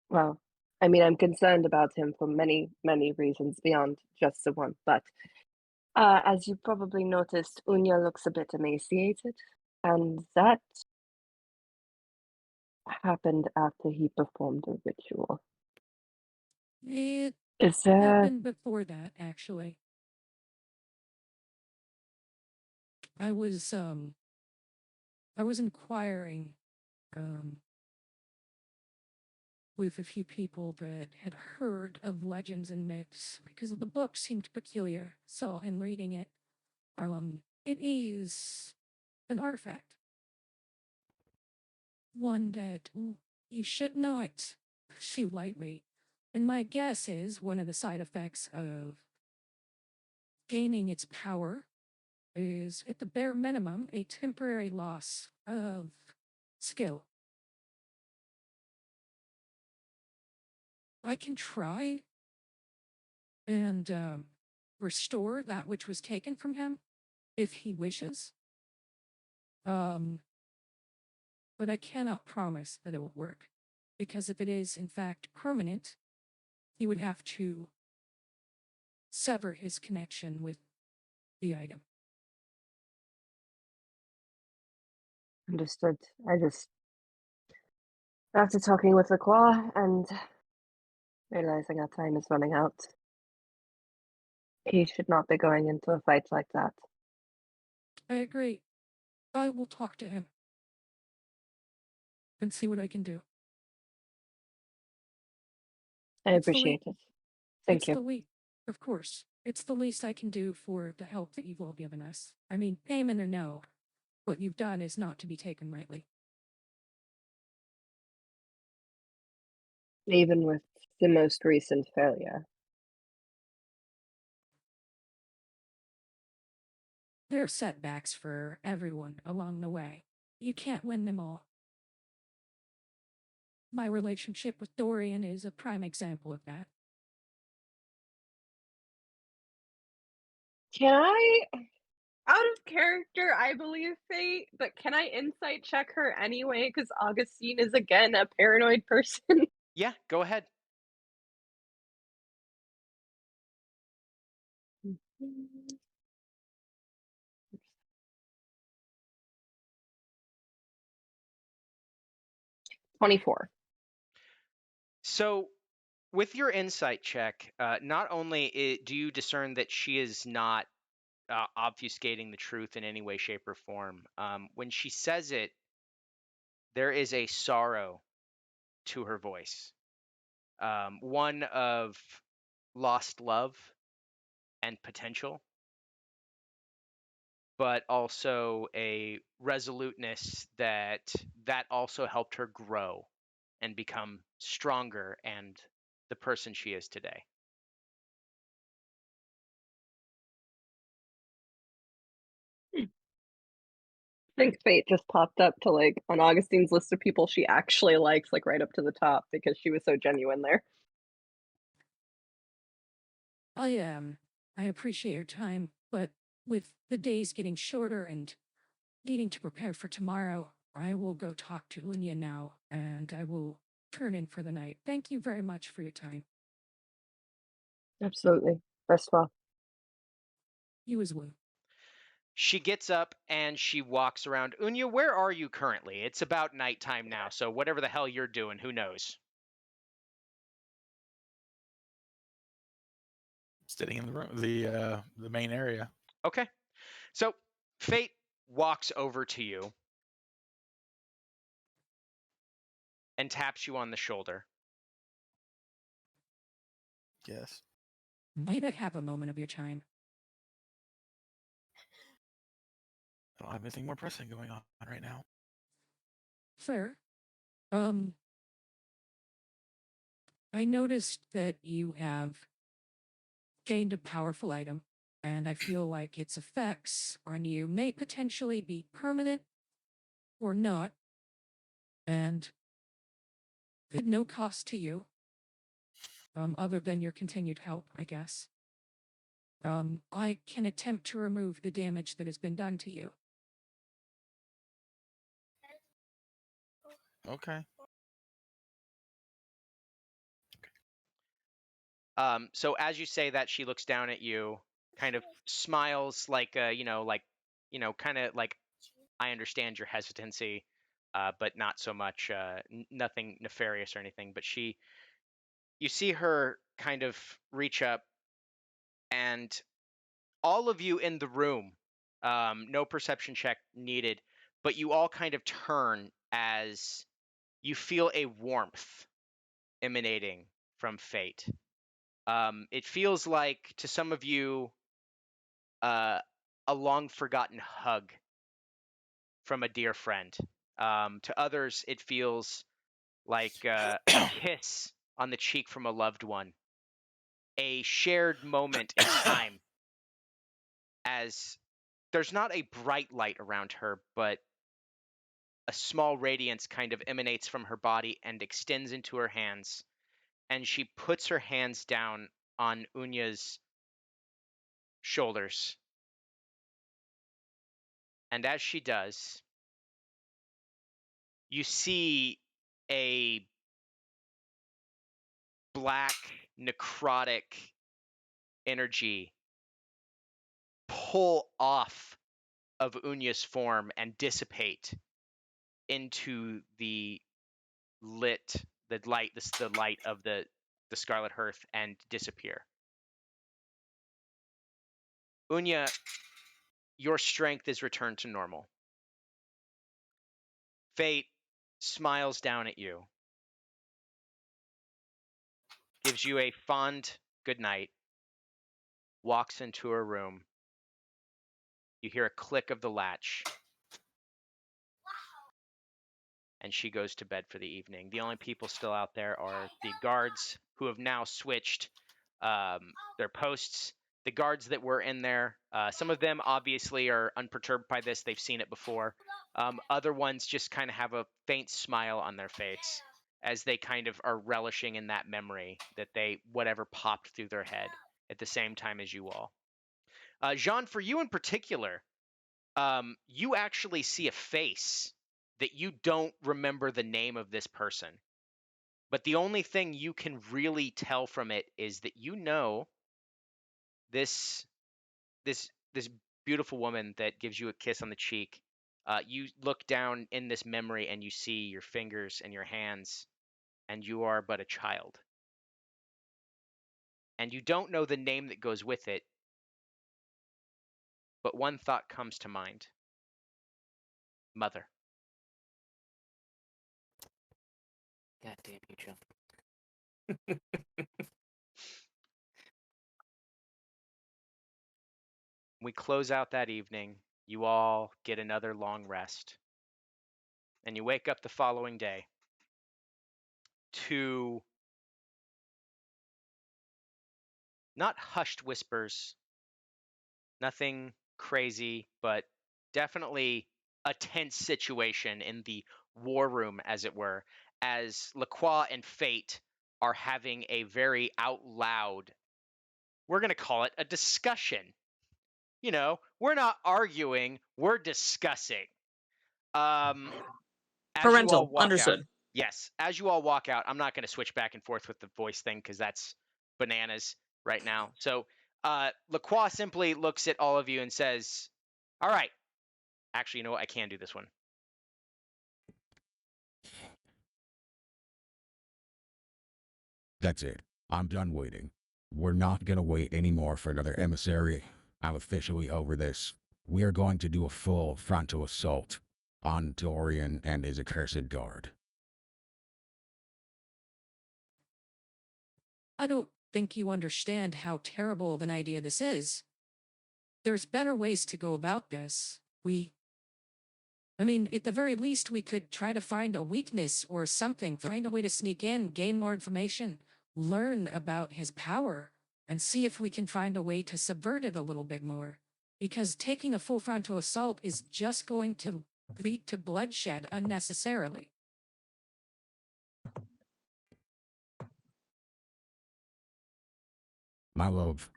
Well, I mean, I'm concerned about him for many, many reasons beyond just the one, but as you probably noticed, Unya looks a bit emaciated, and that happened after he performed a ritual. It Is there happened before that, actually. I was, um, I was inquiring, um, with a few people that had heard of legends and myths because the book seemed peculiar. So, in reading it, it is an artifact. One that you should not see lightly. And my guess is one of the side effects of gaining its power is, at the bare minimum, a temporary loss of skill. I can try and restore that which was taken from him if he wishes. But I cannot promise that it will work, because if it is in fact permanent, he would have to sever his connection with the item. Understood. I just, after talking with Lacroix and realizing our time is running out, he should not be going into a fight like that. I agree. I will talk to him and see what I can do. I It's the appreciate it. Thank It's you. the least, of course. It's the least I can do for the help that you've all given us. I mean, payment or no, what you've done is not to be taken lightly. Even with the most recent failure. There are setbacks for everyone along the way. You can't win them all. My relationship with Dorian is a prime example of that. Can I, out of character, I believe Fate, but can I insight check her anyway? Because Augustine is again a paranoid person. Yeah, go ahead. Mm. 24. So, with your insight check, not only do you discern that she is not obfuscating the truth in any way, shape, or form, when she says it, there is a sorrow to her voice, one of lost love and potential, but also a resoluteness that also helped her grow and become stronger and the person she is today. I think Fate just popped up to like on Augustine's list of people she actually likes, like right up to the top because she was so genuine there. I appreciate your time, but with the days getting shorter and needing to prepare for tomorrow, I will go talk to Lunya now, and I will turn in for the night. Thank you very much for your time. Absolutely. Rest well. You as well. She gets up and she walks around. Unya, where are you currently? It's about nighttime now, so whatever the hell you're doing, who knows? Sitting in the room, the main area. Okay. So Fate walks over to you and taps you on the shoulder. Yes. Might I have a moment of your time? I don't have anything more pressing going on right now. Fair. I noticed that you have gained a powerful item, and I feel like its effects on you may potentially be permanent or not, and at no cost to you, other than your continued help, I guess. I can attempt to remove the damage that has been done to you. Okay. So as you say that, she looks down at you, kind of smiles like, kind of like, I understand your hesitancy, but not so much, nothing nefarious or anything. But you see her kind of reach up, and all of you in the room, no perception check needed, but you all kind of turn as you feel a warmth emanating from Fate. It feels like to some of you a long forgotten hug from a dear friend. To others, it feels like a kiss on the cheek from a loved one, a shared moment in time, as there's not a bright light around her, but a small radiance kind of emanates from her body and extends into her hands, and she puts her hands down on Unya's shoulders. And as she does, you see a black, necrotic energy pull off of Unya's form and dissipate into the light of the Scarlet Hearth and disappear. Unya, your strength is returned to normal. Fate smiles down at you, gives you a fond good night, walks into her room. You hear a click of the latch, and she goes to bed for the evening. The only people still out there are the guards, who have now switched their posts. The guards that were in there, some of them obviously are unperturbed by this. They've seen it before. Other ones just kind of have a faint smile on their face as they kind of are relishing in that memory that whatever popped through their head at the same time as you all. Jean, for you in particular, you actually see a face that you don't remember the name of this person. But the only thing you can really tell from it is that you know this beautiful woman that gives you a kiss on the cheek. You look down in this memory and you see your fingers and your hands, and you are but a child. And you don't know the name that goes with it, but one thought comes to mind. Mother. God damn you, John. We close out that evening. You all get another long rest. And you wake up the following day to not hushed whispers, nothing crazy, but definitely a tense situation in the war room, as it were, as Lacroix and Fate are having a very out loud, we're going to call it a discussion. You know, we're not arguing, we're discussing. As you all Parental, walk out, understood. yes, as you all walk out, I'm not going to switch back and forth with the voice thing because that's bananas right now. So Lacroix simply looks at all of you and says, all right, actually, you know what? I can do this one. That's it. I'm done waiting. We're not gonna wait anymore for another emissary. I'm officially over this. We are going to do a full frontal assault on Dorian and his accursed guard. I don't think you understand how terrible of an idea this is. There's better ways to go about this. I mean, at the very least, we could try to find a weakness or something, find a way to sneak in, gain more information, learn about his power, and see if we can find a way to subvert it a little bit more. Because taking a full frontal assault is just going to lead to bloodshed unnecessarily. My love,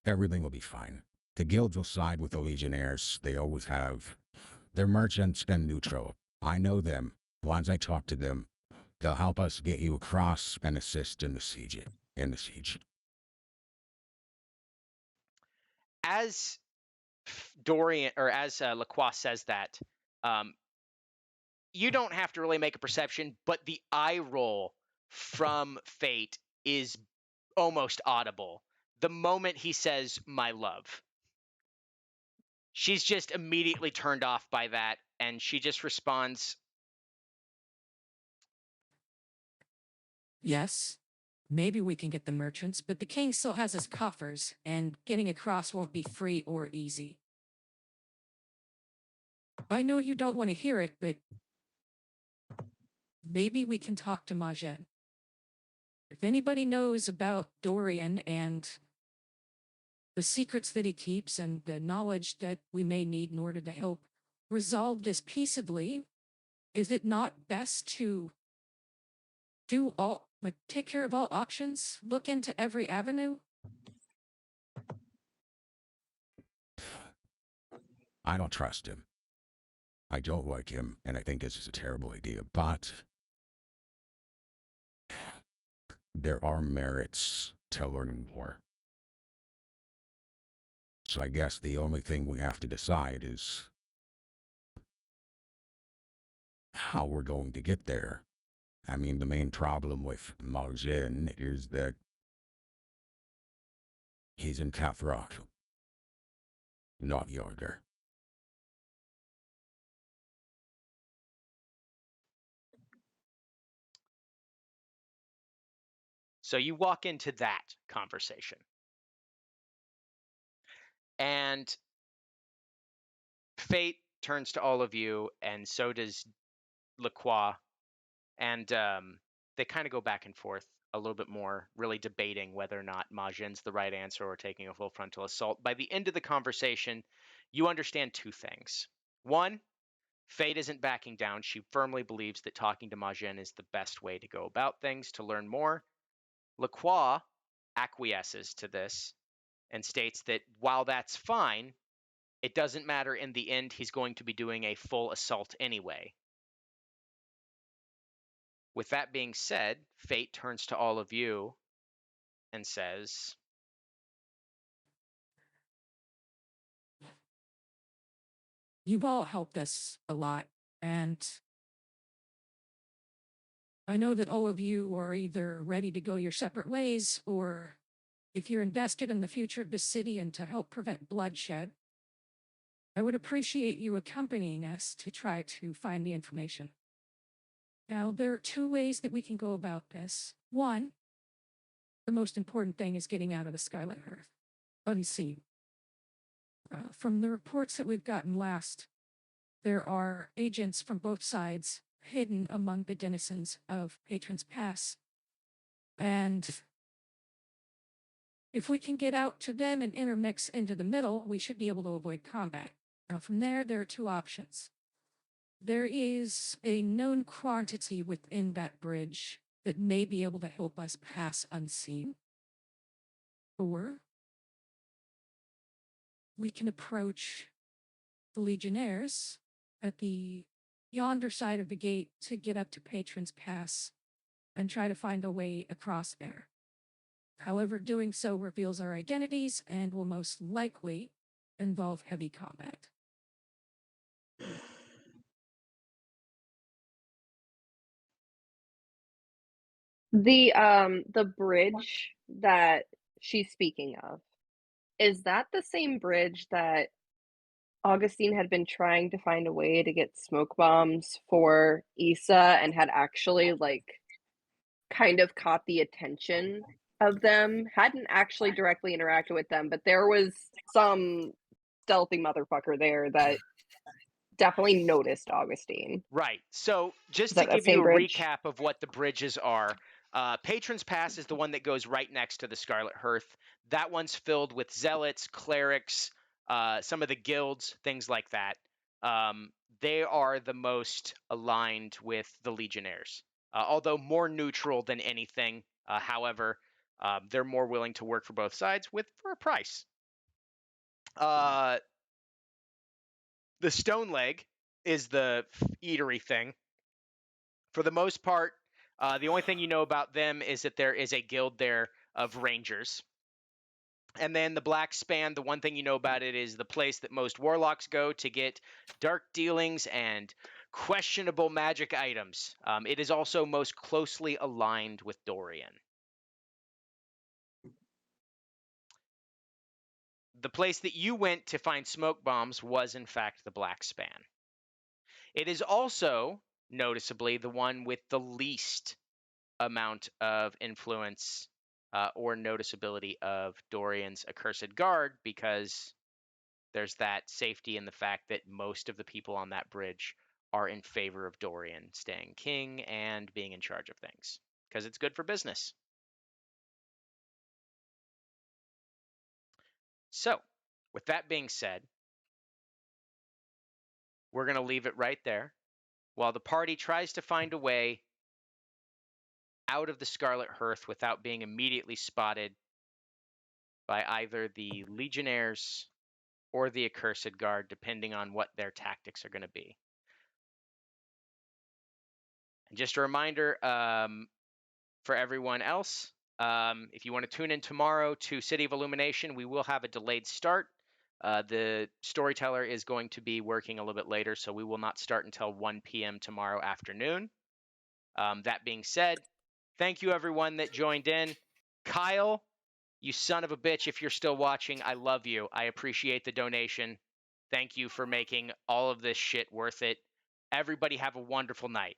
everything will be fine. The guilds will side with the legionnaires. They always have. They're merchants and neutral. I know them. Once I talk to them, they'll help us get you across and assist in the siege. As Dorian, or as Lacroix says that, you don't have to really make a perception, but the eye roll from Fate is almost audible. The moment he says, my love, she's just immediately turned off by that, and she just responds, Yes, maybe we can get the merchants, but the king still has his coffers, and getting across won't be free or easy. I know you don't want to hear it, but maybe we can talk to Majed. If anybody knows about Dorian and the secrets that he keeps and the knowledge that we may need in order to help resolve this peaceably, is it not best to take care of all options, look into every avenue? I don't trust him. I don't like him, and I think this is a terrible idea, but there are merits to learning more. So I guess the only thing we have to decide is how we're going to get there. I mean, the main problem with Marjin is that he's in Kathrak, not Yarder. So you walk into that conversation. And fate turns to all of you, and so does Lacroix. And they kind of go back and forth a little bit more, really debating whether or not Majin's the right answer or taking a full frontal assault. By the end of the conversation, you understand two things. One, Fate isn't backing down. She firmly believes that talking to Majin is the best way to go about things to learn more. Lacroix acquiesces to this and states that while that's fine, it doesn't matter in the end. He's going to be doing a full assault anyway. With that being said, Fate turns to all of you and says, You've all helped us a lot, and I know that all of you are either ready to go your separate ways, or if you're invested in the future of the city and to help prevent bloodshed, I would appreciate you accompanying us to try to find the information. Now, there are two ways that we can go about this. One, the most important thing is getting out of the Scarlet Earth, unseen. From the reports that we've gotten last, there are agents from both sides hidden among the denizens of Patron's Pass. And if we can get out to them and intermix into the middle, we should be able to avoid combat. Now, from there are two options. There is a known quantity within that bridge that may be able to help us pass unseen. Or we can approach the Legionnaires at the yonder side of the gate to get up to Patron's Pass and try to find a way across there. However, doing so reveals our identities and will most likely involve heavy combat. The bridge that she's speaking of, is that the same bridge that Augustine had been trying to find a way to get smoke bombs for Issa and had actually, like, kind of caught the attention of them? Hadn't actually directly interacted with them, but there was some stealthy motherfucker there that definitely noticed Augustine. right. So just Is to that give same you a bridge? recap of what the bridges are, Patron's Pass is the one that goes right next to the Scarlet Hearth. That one's filled with zealots, clerics, some of the guilds, things like that. They are the most aligned with the Legionnaires, although more neutral than anything. However, they're more willing to work for both sides for a price. The Stone Leg is the eatery thing. For the most part, the only thing you know about them is that there is a guild there of rangers. And then the Black Span, the one thing you know about it is the place that most warlocks go to get dark dealings and questionable magic items. It is also most closely aligned with Dorian. The place that you went to find smoke bombs was, in fact, the Black Span. It is also, noticeably, the one with the least amount of influence or noticeability of Dorian's accursed guard, because there's that safety in the fact that most of the people on that bridge are in favor of Dorian staying king and being in charge of things, because it's good for business. So, with that being said, we're going to leave it right there while the party tries to find a way out of the Scarlet Hearth without being immediately spotted by either the Legionnaires or the Accursed Guard, depending on what their tactics are going to be. And just a reminder for everyone else, if you want to tune in tomorrow to City of Illumination, we will have a delayed start. The storyteller is going to be working a little bit later, so we will not start until 1 p.m. tomorrow afternoon. That being said, thank you everyone that joined in. Kyle, you son of a bitch, if you're still watching, I love you. I appreciate the donation. Thank you for making all of this shit worth it. Everybody have a wonderful night.